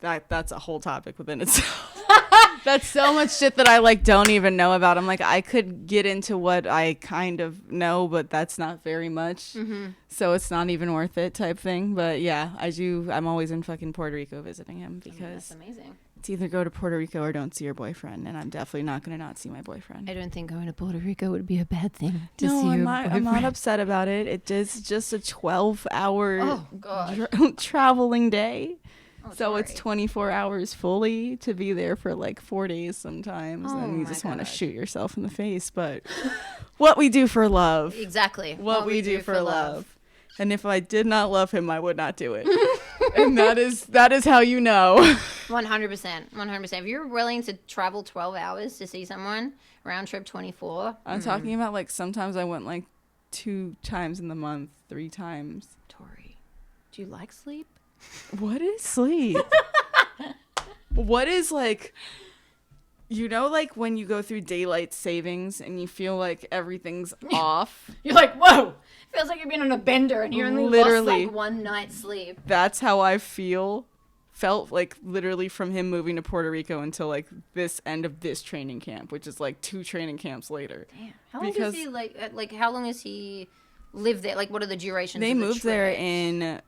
that's a whole topic within itself. That's so much shit that I like don't even know about. I'm like I could get into what I kind of know, but that's not very much. Mm-hmm. So it's not even worth it type thing. But yeah, I'm always in fucking Puerto Rico visiting him That's because amazing. it's either go to Puerto Rico or don't see your boyfriend, and I'm definitely not going to not see my boyfriend. I don't think going to Puerto Rico would be a bad thing to No, see I'm your not, I'm boyfriend. not upset about it. It is just a 12-hour Oh god. traveling day. Oh, So it's sorry. 24 hours fully to be there for like 4 days sometimes. Oh and you my just want to gosh. shoot yourself in the face. But what we do for love. Exactly. What we do for love. And if I did not love him, I would not do it. And that is how you know. 100%. 100%. If you're willing to travel 12 hours to see someone, round trip 24. I'm talking about like sometimes I went like 2 times in the month, 3 times. Tori, do you like sleep? What is sleep? What is like, you know, like when you go through daylight savings and you feel like everything's off? You're like, whoa, Feels like you've been on a bender and you only Literally. lost like one night's sleep. That's how I felt like literally from him moving to Puerto Rico until like this end of this training camp, which is like 2 training camps later. Damn. How long does he how long has he lived there? Like, what are the durations? They of the moved trip? there in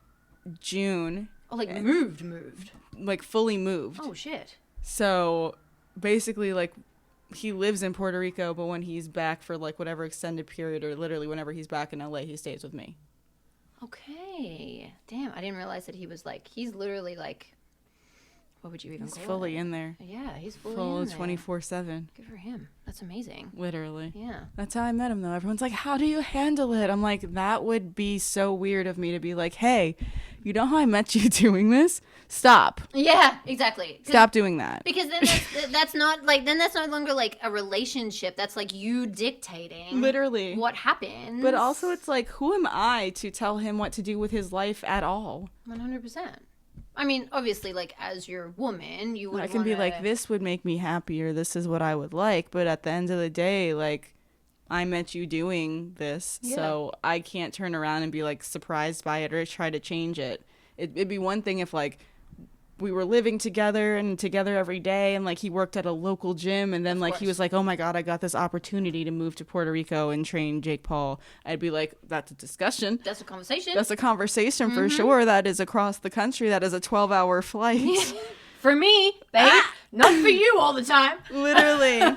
June. Oh, like moved. Like fully moved. Oh shit. So basically, like, he lives in Puerto Rico, but when he's back for like whatever extended period, or literally whenever he's back in LA, he stays with me. Okay. Damn, I didn't realize that he was like, he's literally like, what would you even call it? He's fully in there. Yeah, he's fully Full in there. 24/7. Good for him. That's amazing. Literally. Yeah. That's how I met him, though. Everyone's like, how do you handle it? I'm like, that would be so weird of me to be like, hey, you know how I met you doing this? Stop. Yeah, exactly. Stop doing that. Because then that's not like, then that's no longer like a relationship. That's like you dictating Literally what happens. But also it's like, who am I to tell him what to do with his life at all? 100%. I mean, obviously, like, as your woman, you would I can be like, this would make me happier. This is what I would like. But at the end of the day, like, I met you doing this. Yeah. So I can't turn around and be like surprised by it or try to change it. It'd be one thing if like we were living together and together every day, and like he worked at a local gym, and then like he was like, oh my God, I got this opportunity to move to Puerto Rico and train Jake Paul. I'd be like, that's a discussion. That's a conversation. That's a conversation for sure. That is across the country. That is a 12-hour flight. For me, babe. Not for you all the time. Literally.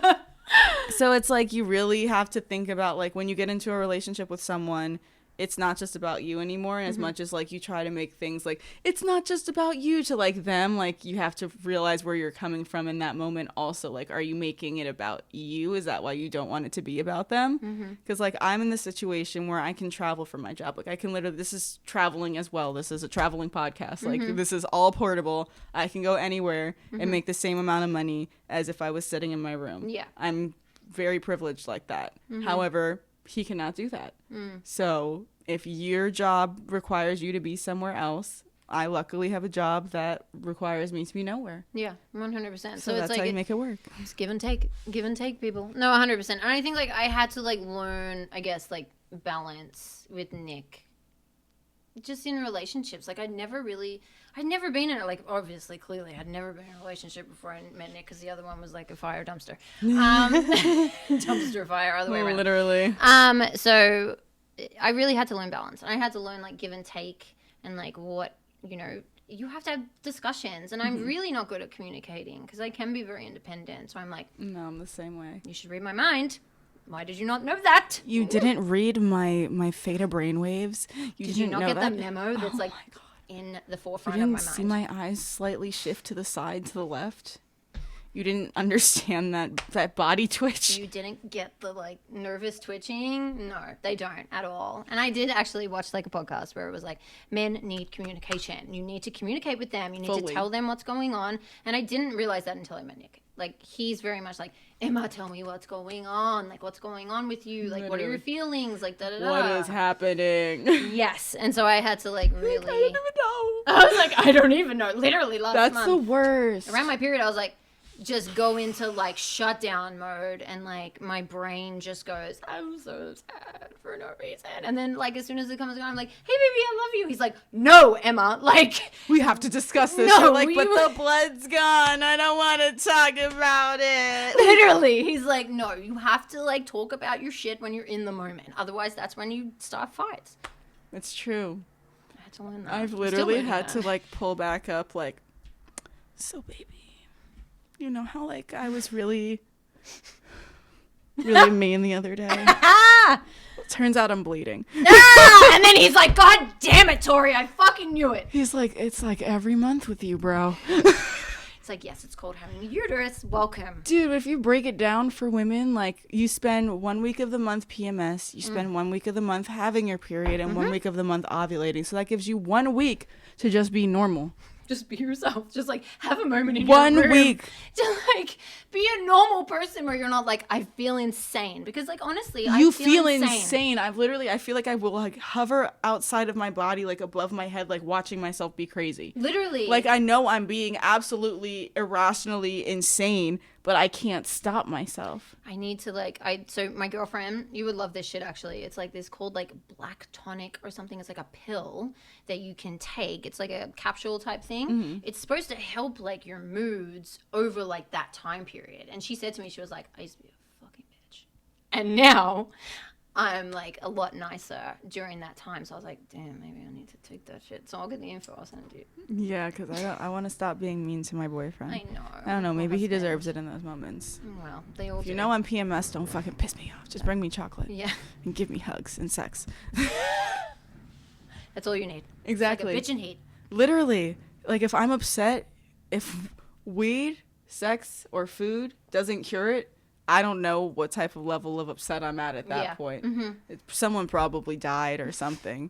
So it's like you really have to think about like when you get into a relationship with someone, it's not just about you anymore. And as much as like you try to make things like it's not just about you to like them, like you have to realize where you're coming from in that moment also. Like, are you making it about you? Is that why you don't want it to be about them? Because like I'm in the situation where I can travel for my job. Like I can literally, this is traveling as well. This is a traveling podcast. Like this is all portable. I can go anywhere and make the same amount of money as if I was sitting in my room. Yeah. I'm very privileged like that. However, he cannot do that. So if your job requires you to be somewhere else, I luckily have a job that requires me to be nowhere. Yeah, 100%. So So it's that's like how you make it work. it's give and take, people. No, 100%. And I think like I had to like learn, I guess, like balance with Nick, just in relationships. Like I'd never been in it. Like obviously, clearly, I'd never been in a relationship before I met Nick, because the other one was like a fire dumpster, dumpster fire, other way around. Literally. So I really had to learn balance, and I had to learn like give and take, and like what, you know, you have to have discussions, and I'm really not good at communicating because I can be very independent. So I'm like, No, I'm the same way. you should read my mind. Why did you not know that? You didn't read my theta brainwaves. Did you not know get that? the memo that's like my God. in the You forefront of didn't my see mind? my eyes slightly shift to the side, to the left? You didn't understand that body twitch? You didn't get the like nervous twitching? No, they don't at all. And I did actually watch like a podcast where it was like, men need communication. You need to communicate with them. You need to Fully. tell them what's going on. And I didn't realize that until I met Nick. Like he's very much like, Emma, tell me what's going on. Like what's going on with you? Like what are your feelings? Like da da da. What is happening? Yes. And so I had to like really. I don't even know. I was like, I don't even know. Literally last That's month. the worst. Around my period, I was like, just go into like shutdown mode, and like my brain just goes, I'm so sad for no reason. And then like as soon as it comes on, I'm like, hey baby, I love you. He's like, no, Emma, like We have to discuss this. No, You're like, we but were- the blood's gone. I don't want to talk about it. literally, he's like, no, you have to like talk about your shit when you're in the moment. Otherwise, that's when you start fights. It's true. I had to learn that. I've I'm still literally learning had that. to like pull back up, like, so baby, you know how like I was really mean the other day? Ah! Turns out I'm bleeding. Ah! And then he's like, God damn it, Tori, I fucking knew it. He's like, it's like every month with you, bro. It's like, yes, it's called having a uterus. Welcome. Dude, if you break it down for women, like you spend 1 week of the month PMS, you spend 1 week of the month having your period, and 1 week of the month ovulating. So that gives you 1 week to just be normal. Just be yourself. Just like have a moment in 1 your room. week. To like be a normal person where you're not like, I feel insane. Because like honestly, I You feel feel insane. I feel like I will like hover outside of my body, like above my head, like watching myself be crazy. Literally. Like I know I'm being absolutely irrationally insane, but I can't stop myself. I need to so my girlfriend, you would love this shit actually. It's like this called like black tonic or something. It's like a pill that you can take. It's like a capsule type thing. It's supposed to help like your moods over like that time period. And she said to me, she was like, I used to be a fucking bitch. And now I'm like a lot nicer during that time. So I was like, damn, maybe I need to take that shit. So I'll get the info. I'll send it to you. Yeah, because I want to stop being mean to my boyfriend. I know. I don't know. Maybe he deserves it in those moments. Well, they all If you do. know I'm PMS, don't fucking piss me off. Just bring me chocolate. Yeah. And give me hugs and sex. That's all you need. Exactly. It's like a bitch and hate. Literally. Like, if I'm upset, if weed, sex, or food doesn't cure it, I don't know what type of level of upset I'm at that point. Someone probably died or something.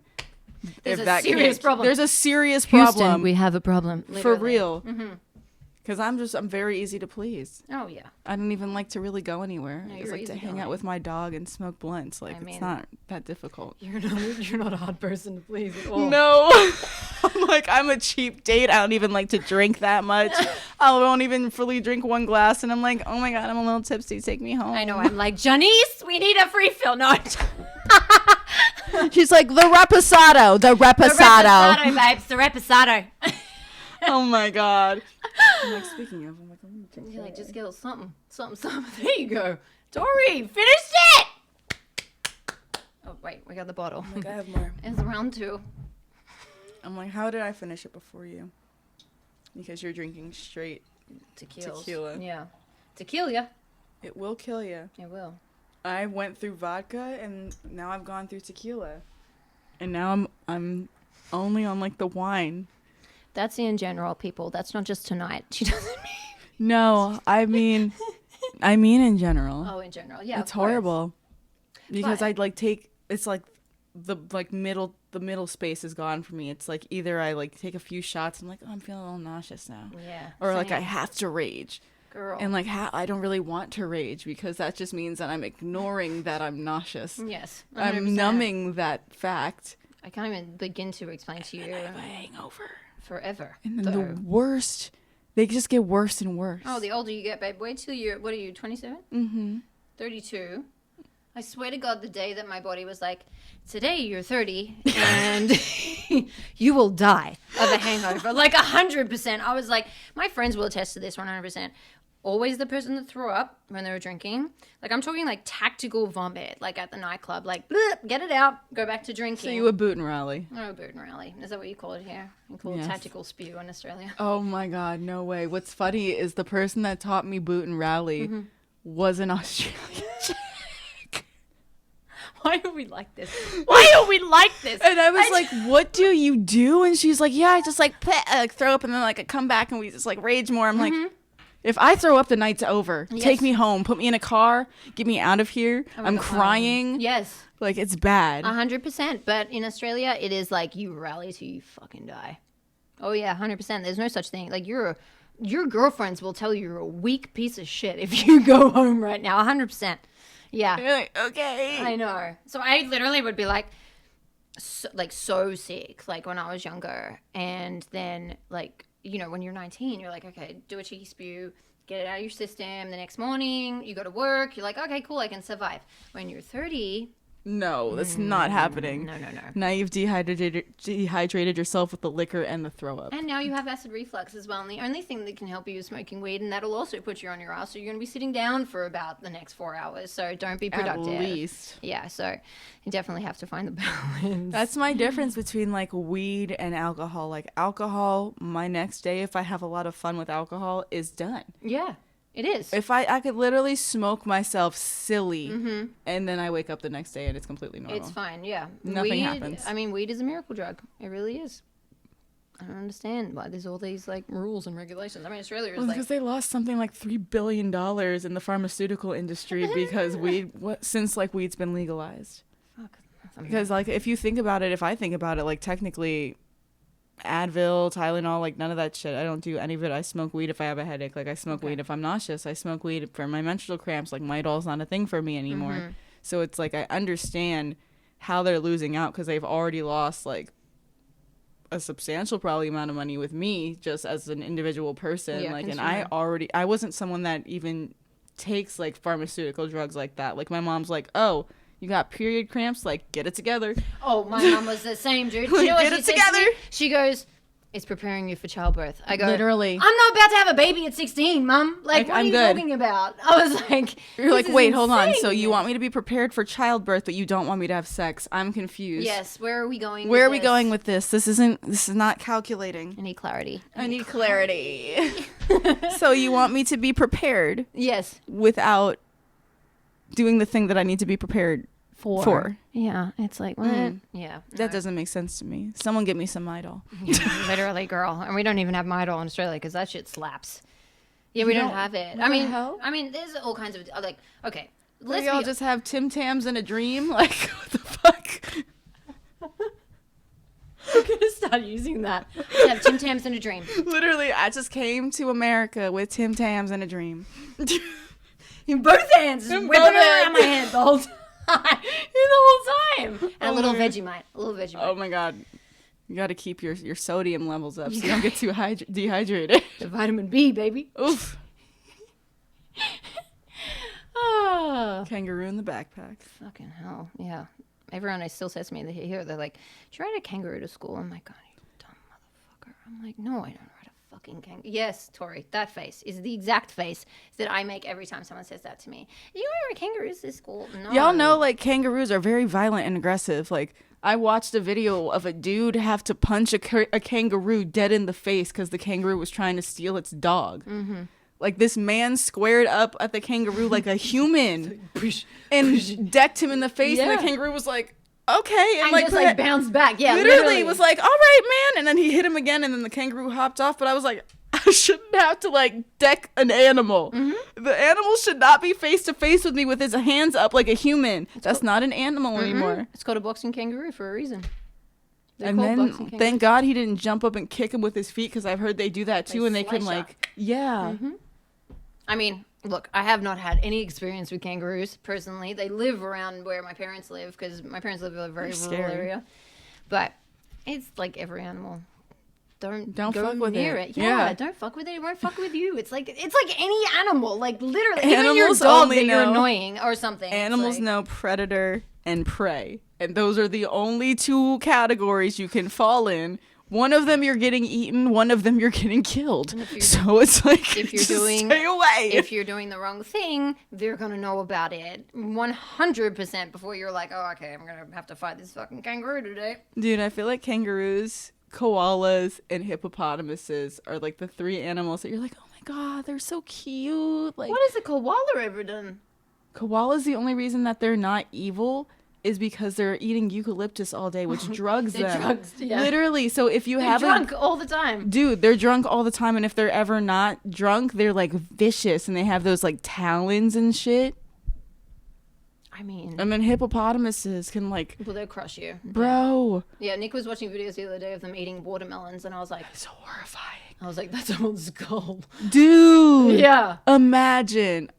There's a serious problem. There's a serious problem. Houston, we have a problem. For Literally. real. Because I'm very easy to please. Oh, yeah. I don't even like to really go anywhere. No, I just you're like to hang easygoing. out with my dog and smoke blunts. Like, it's not that difficult. You're not a hard person to please at all. No. I'm like, I'm a cheap date. I don't even like to drink that much. I won't even fully drink one glass. And I'm like, oh my God, I'm a little tipsy. Take me home. I know. I'm like, Janice, we need a refill. No. She's like, the reposado. The reposado, babes. The reposado. Oh my God. I'm like, speaking of, I'm like, I'm gonna You're like, just get something. There you go. Tori, finished it. Oh, wait. We got the bottle. I'm like, I have more. It's round 2. I'm like, how did I finish it before you? Because you're drinking straight tequila. Yeah. Tequila. It will kill you. It will. I went through vodka and now I've gone through tequila. And now I'm only on like the wine. That's in general, people. That's not just tonight. She doesn't mean. No, I mean in general. Oh, in general. Yeah. It's horrible. Because But- I'd like take, it's like the middle space is gone for me. It's like either I like take a few shots and I'm like, oh, I'm feeling a little nauseous now. Yeah. Or like I same. have to rage. Girl. And like I don't really want to rage because that just means that I'm ignoring that I'm nauseous. Yes. 100%. I'm numbing that fact. I can't even begin to explain to you. I have a hangover. Forever. And then the worst, they just get worse and worse. Oh, the older you get, babe. Wait till you're, what are you, 27? Mm-hmm. 32. I swear to God, the day that my body was like, today you're 30 and you will die of a hangover. Like 100%. I was like, my friends will attest to this 100%. Always the person that threw up when they were drinking. Like, I'm talking like tactical vomit, like at the nightclub. Like, bleh, get it out, go back to drinking. So you a boot and rally. Oh, boot and rally. Is that what you call it here? You call it tactical spew in Australia. Oh my God, no way. What's funny is the person that taught me boot and rally was an Australian chick. Why are we like this? Why are we like this? And I was like, what do you do? And she's like, yeah, I just like throw up and then like I come back and we just like rage more. I'm like, if I throw up, the night's over. Yes. Take me home. Put me in a car. Get me out of here. I wanna I'm go crying. home. Yes. Like, it's bad. 100%. But in Australia, it is like you rally till you fucking die. Oh, yeah, 100%. There's no such thing. Like, your girlfriends will tell you you're a weak piece of shit if you go home right now. 100%. Yeah. You're like, okay. I know. So I literally would be like so sick, like when I was younger. And then, like, you know, when you're 19, you're like, okay, do a cheeky spew, get it out of your system. The next morning, you go to work. You're like, okay, cool, I can survive. When you're 30... No, that's not happening. No. Now you've dehydrated yourself with the liquor and the throw up. And now you have acid reflux as well. And the only thing that can help you is smoking weed, and that'll also put you on your ass. So you're going to be sitting down for about the next 4 hours. So don't be productive. At least. Yeah, so you definitely have to find the balance. That's my difference between like weed and alcohol. Like alcohol, my next day, if I have a lot of fun with alcohol, is done. Yeah. It is. If I could literally smoke myself silly and then I wake up the next day and it's completely normal. It's fine, yeah. Nothing weed, happens. I mean, weed is a miracle drug. It really is. I don't understand why there's all these like rules and regulations. I mean, Australia is Well, because they lost something like $3 billion in the pharmaceutical industry because since like weed's been legalized. Fuck. Because like if you think about it, if I think about it, like technically Advil, Tylenol, like none of that shit. I don't do any of it. I smoke weed if I have a headache. Like I smoke weed if I'm nauseous. I smoke weed for my menstrual cramps. Like Midol's not a thing for me anymore. So it's like I understand how they're losing out because they've already lost like a substantial probably amount of money with me just as an individual person. Yeah, like, and consumer. I wasn't someone that even takes like pharmaceutical drugs like that. Like, my mom's like, oh, you got period cramps? Like, get it together. Oh, my mom was the same, dude. You know what Get she it said together. to me? She goes, it's preparing you for childbirth. I go, Literally. I'm not about to have a baby at 16, Mum. Like, what I'm are you good. talking about? I was like, You're like, this is wait, hold on. So insane. you want me to be prepared for childbirth, but you don't want me to have sex? I'm confused. Yes, where are we going Where are with we this? going with this? This is not calculating. I need clarity. I need clarity. So you want me to be prepared Yes. without doing the thing that I need to be prepared for? Yeah, it's like, what? Yeah. That doesn't make sense to me. Someone get me some Midol. Literally, girl. And we don't even have Midol in Australia because that shit slaps. Yeah, we don't have it. What the hell? I mean, there's all kinds of, like, okay. Let's y'all just have Tim Tams in a dream? Like, what the fuck? I'm going to start using that. Have Tim Tams in a dream. Literally, I just came to America with Tim Tams in a dream. In both hands. Just In whipping both it around hands. my hand the whole time. The whole time. And a little Vegemite. A little Vegemite. Oh my god. You got to keep your sodium levels up so you don't get too dehydrated. The vitamin B, baby. Oof. Oh. Kangaroo in the backpack. Fucking hell. Yeah. Everyone still says to me, they're like, "Did you ride a kangaroo to school?" I'm like, "God, you dumb motherfucker." I'm like, "No, I don't ride a fucking kangaroo." Yes, Tori, that face is the exact face that I make every time someone says that to me. "You ride kangaroos to school?" No. Y'all know, like, kangaroos are very violent and aggressive. Like, I watched a video of a dude have to punch a kangaroo dead in the face because the kangaroo was trying to steal its dog. Mm-hmm. Like, this man squared up at the kangaroo like a human and decked him in the face, and the kangaroo was like, okay. And just like bounced back. Yeah, literally was like, all right, man. And then he hit him again, and then the kangaroo hopped off. But I was like, I shouldn't have to, like, deck an animal. Mm-hmm. The animal should not be face to face with me with his hands up like a human. That's not an animal anymore. It's called a boxing kangaroo for a reason. And then, thank God he didn't jump up and kick him with his feet, because I've heard they do that too, and they can, like, yeah. Mm-hmm. I mean, look, I have not had any experience with kangaroos personally. They live around where my parents live, because my parents live in a very rural area. But it's like every animal. Don't go fuck with near it. it. Yeah, don't fuck with it. It won't fuck with you. It's like any animal. Like, literally, even your Animals dog only that you're know- annoying or something. Animals know predator and prey, and those are the only two categories you can fall in. One of them you're getting eaten, one of them you're getting killed. So it's like, if you're just doing, stay away. If you're doing the wrong thing, they're gonna know about it 100% before you're like, oh, okay, I'm gonna have to fight this fucking kangaroo today. Dude, I feel like kangaroos, koalas, and hippopotamuses are like the three animals that you're like, oh my god, they're so cute. Like, What has a koala ever done? koalas, the only reason that they're not evil is because they're eating eucalyptus all day, which drugs They're them. drugs, yeah. Literally. So if you They're have drunk all the time. Dude, they're drunk all the time, and if they're ever not drunk, they're like vicious, and they have those like talons and shit. I mean, And then hippopotamuses can, like, well, they'll crush you. bro. Yeah, Nick was watching videos the other day of them eating watermelons, and I was like, It's horrifying. that's someone's skull. Dude. Yeah. Imagine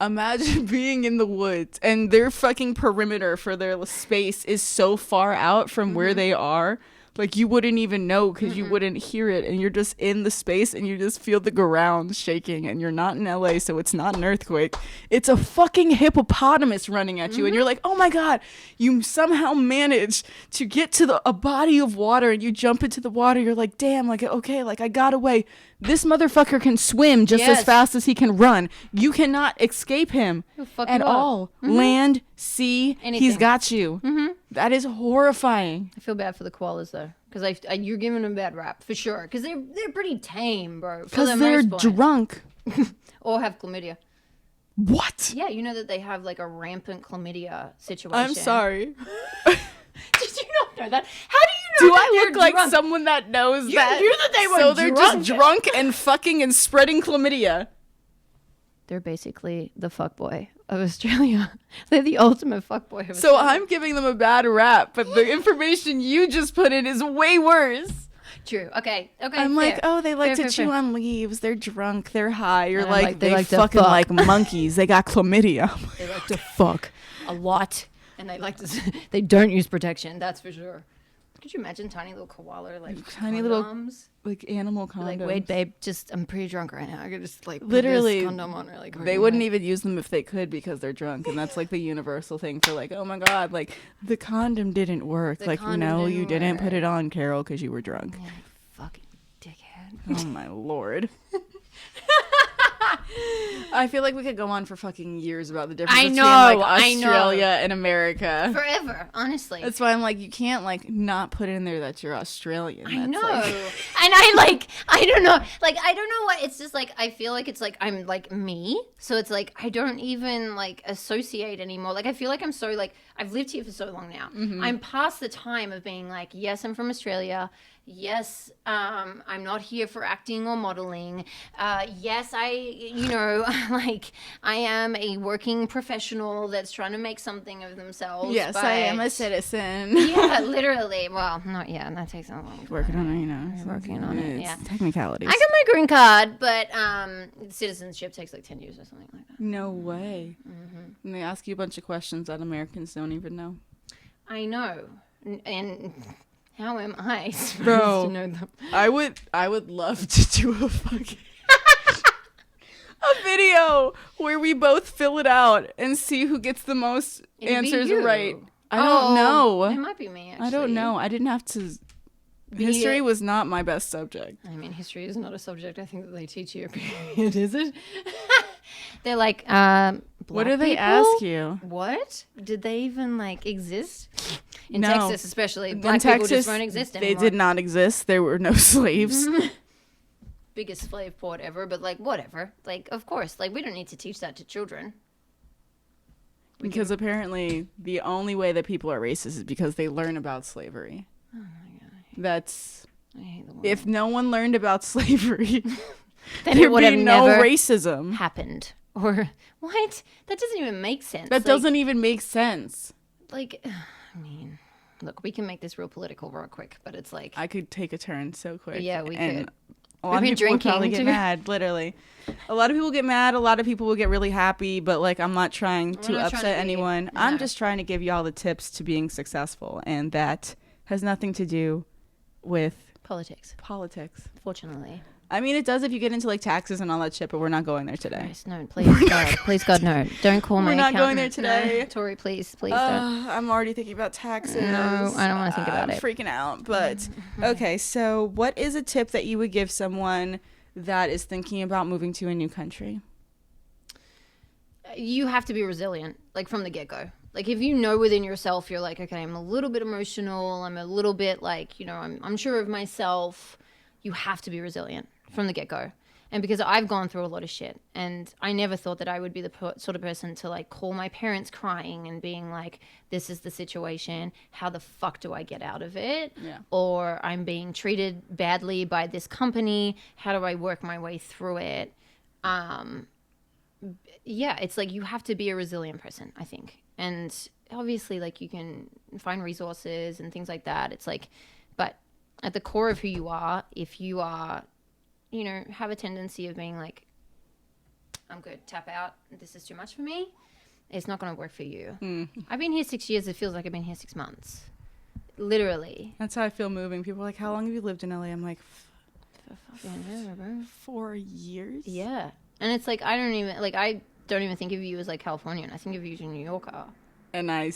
being in the woods and their fucking perimeter for their space is so far out from where they are. Like, you wouldn't even know because you wouldn't hear it, and you're just in the space and you just feel the ground shaking, and you're not in LA, so it's not an earthquake. It's a fucking hippopotamus running at you, and you're like, oh my god, you somehow manage to get to a body of water, and you jump into the water. You're like, damn, like, okay, like, I got away. This motherfucker can swim just as fast as he can run. You cannot escape him at all. Land, sea, he's got you. That is horrifying. I feel bad for the koalas though, because you're giving them a bad rap for sure, because they're pretty tame, bro. Because they're drunk. Or have chlamydia. What? Yeah, you know that they have like a rampant chlamydia situation. I'm sorry. Did you not know that? How do you know Do that I they're look like drunk? someone that knows You that? knew that they were So they're drunk. just drunk and fucking and spreading chlamydia. They're basically the fuckboy of Australia. They're the ultimate fuckboy of So Australia. I'm giving them a bad rap, but the information you just put in is way worse. True. Okay. I'm fair. like, oh, they like Fair, to fair, chew fair. on leaves. They're drunk. They're high. You're And I'm like, like, they they like to fucking fuck. like monkeys. They got chlamydia. They like to fuck a lot, and they don't use protection. That's for sure. Could you imagine tiny little koala, like, tiny condoms? little, like, animal condoms. Like, wait, babe, I'm pretty drunk right now. I could just, like, literally, put this condom on really quick. They wouldn't even use them if they could because they're drunk. And that's, like, the universal thing for, like, oh, my God, like, the condom didn't work. The like, condom no, didn't you didn't put work. it on, Carol, because you were drunk. Yeah, fucking dickhead. Oh, my Lord. I feel like we could go on for fucking years about the difference between, like, Australia and America. Forever, honestly. That's why I'm like, you can't, like, not put in there that you're Australian. I know. Like... And I don't know. Like, I don't know what, it's just, like, I feel like it's, like, I'm, like, me. So it's, like, I don't even, like, associate anymore. Like, I feel like I'm so, like, I've lived here for so long now. Mm-hmm. I'm past the time of being, like, yes, I'm from Australia. Yes, I'm not here for acting or modeling. Yes, like, I am a working professional that's trying to make something of themselves. Yes, I am a citizen. Yeah, literally. Well, not yet. That takes a long time. Working on it, you know. Working on it, yeah. Technicalities. I got my green card, but citizenship takes like 10 years or something like that. No way. Mm-hmm. And they ask you a bunch of questions that Americans don't even know. I know. And how am I supposed Bro, to know them? I would love to do a fucking a video where we both fill it out and see who gets the most answers right. I don't know. It might be me, actually. I don't know. I didn't have to. History was not my best subject. I mean, history is not a subject I think that they teach you. Period, is it? They're like, what do they ask you? What? Did they even, like, exist? In No. Texas, especially. Black people just won't exist anymore. They did not exist. There were no slaves. Biggest slave port ever, but, like, whatever. Like, of course. Like, we don't need to teach that to children. Because apparently the only way that people are racist is because they learn about slavery. Oh, my God. I hate the world. If no one learned about slavery, then there'd be no racism. Happened. Or, what? That doesn't even make sense. That doesn't even make sense. Like, I mean, look, we can make this real political real quick, but it's like... I could take a turn so quick. Yeah, we could. A lot of people would probably get mad, literally. A lot of people get mad. A lot of people will get really happy, but, like, I'm not trying to upset anyone. No. I'm just trying to give y'all the tips to being successful, and that has nothing to do with... Politics. Fortunately. I mean, it does if you get into, like, taxes and all that shit, but we're not going there today. Christ, no, please, God. Please, God, no. Don't call my accountant. We're not going there today. No. Tori, please don't. I'm already thinking about taxes. No, I don't want to think about it. I'm freaking out. But, okay, so what is a tip that you would give someone that is thinking about moving to a new country? You have to be resilient, like, from the get-go. Like, if you know within yourself, you're like, okay, I'm a little bit emotional. I'm a little bit, like, you know, I'm unsure of myself. You have to be resilient from the get-go. And because I've gone through a lot of shit, and I never thought that I would be the sort of person to, like, call my parents crying and being like, this is the situation. How the fuck do I get out of it? Yeah. Or I'm being treated badly by this company. How do I work my way through it? Yeah, it's like you have to be a resilient person, I think. And obviously, like, you can find resources and things like that. It's like, but at the core of who you are, if you are, you know, have a tendency of being like, I'm good, tap out, this is too much for me, it's not going to work for you. I've been here 6 years. It feels like I've been here 6 months. Literally. That's how I feel moving. People are like, how long have you lived in LA? I'm like, 4 years? Yeah. And it's like, I don't even think of you as, like, Californian. I think of you as a New Yorker. And I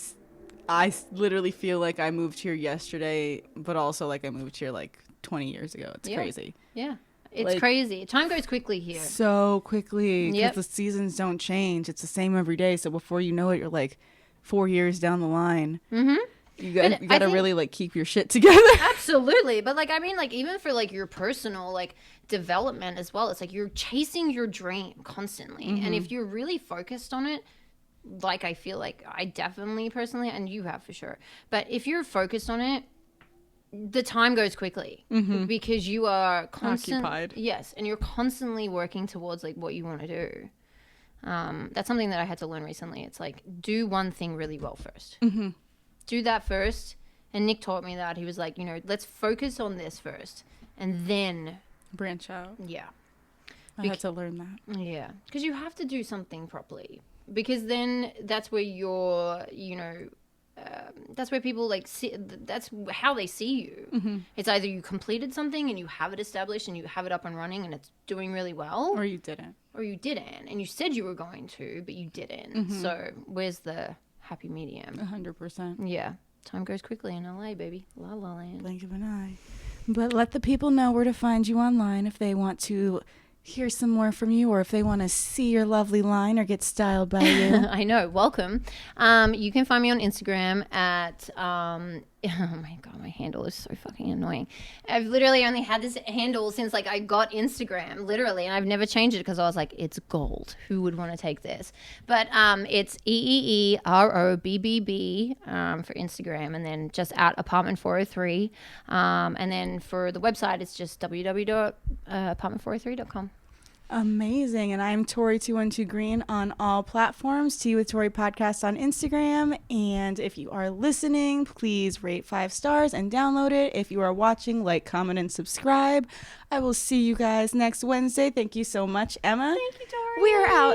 literally feel like I moved here yesterday, but also like I moved here like 20 years ago. It's crazy. Yeah. It's like, crazy. Time goes quickly here. So quickly. Because the seasons don't change. It's the same every day. So before you know it, you're like 4 years down the line. Mm-hmm. You got to really, like, keep your shit together. Absolutely. But, like, I mean, like, even for, like, your personal, like, development as well, it's like you're chasing your dream constantly. Mm-hmm. And if you're really focused on it, like, I feel like I definitely personally, and you have for sure, but if you're focused on it, the time goes quickly because you are occupied. Yes. And you're constantly working towards, like, what you want to do. That's something that I had to learn recently. It's like, do one thing really well first. Mm-hmm. Do that first. And Nick taught me that. He was like, you know, let's focus on this first and then branch out. Yeah. I had to learn that. Yeah. Because you have to do something properly. Because then that's where your, you know, that's where people like see, that's how they see you. It's either you completed something and you have it established and you have it up and running and it's doing really well, Or you didn't. And you said you were going to, but you didn't. So where's the happy medium? 100%. Yeah, time goes quickly in LA, baby. La la land. Blink of an eye. But let the people know where to find you online if they want to hear some more from you, or if they want to see your lovely line or get styled by you. I know. Welcome. You can find me on Instagram at oh my god, my handle is so fucking annoying. I've literally only had this handle since like I got Instagram, literally, and I've never changed it because I was like, it's gold. Who would want to take this? But it's EEEROBBB for Instagram, and then just at apartment 403, and then for the website, it's just www.apartment403.com. Amazing. And I'm Tori212 Green on all platforms. Tea with Tori podcast on Instagram. And if you are listening, please rate 5 stars and download it. If you are watching, like, comment, and subscribe. I will see you guys next Wednesday. Thank you so much, Emma. Thank you, Tori. We are out.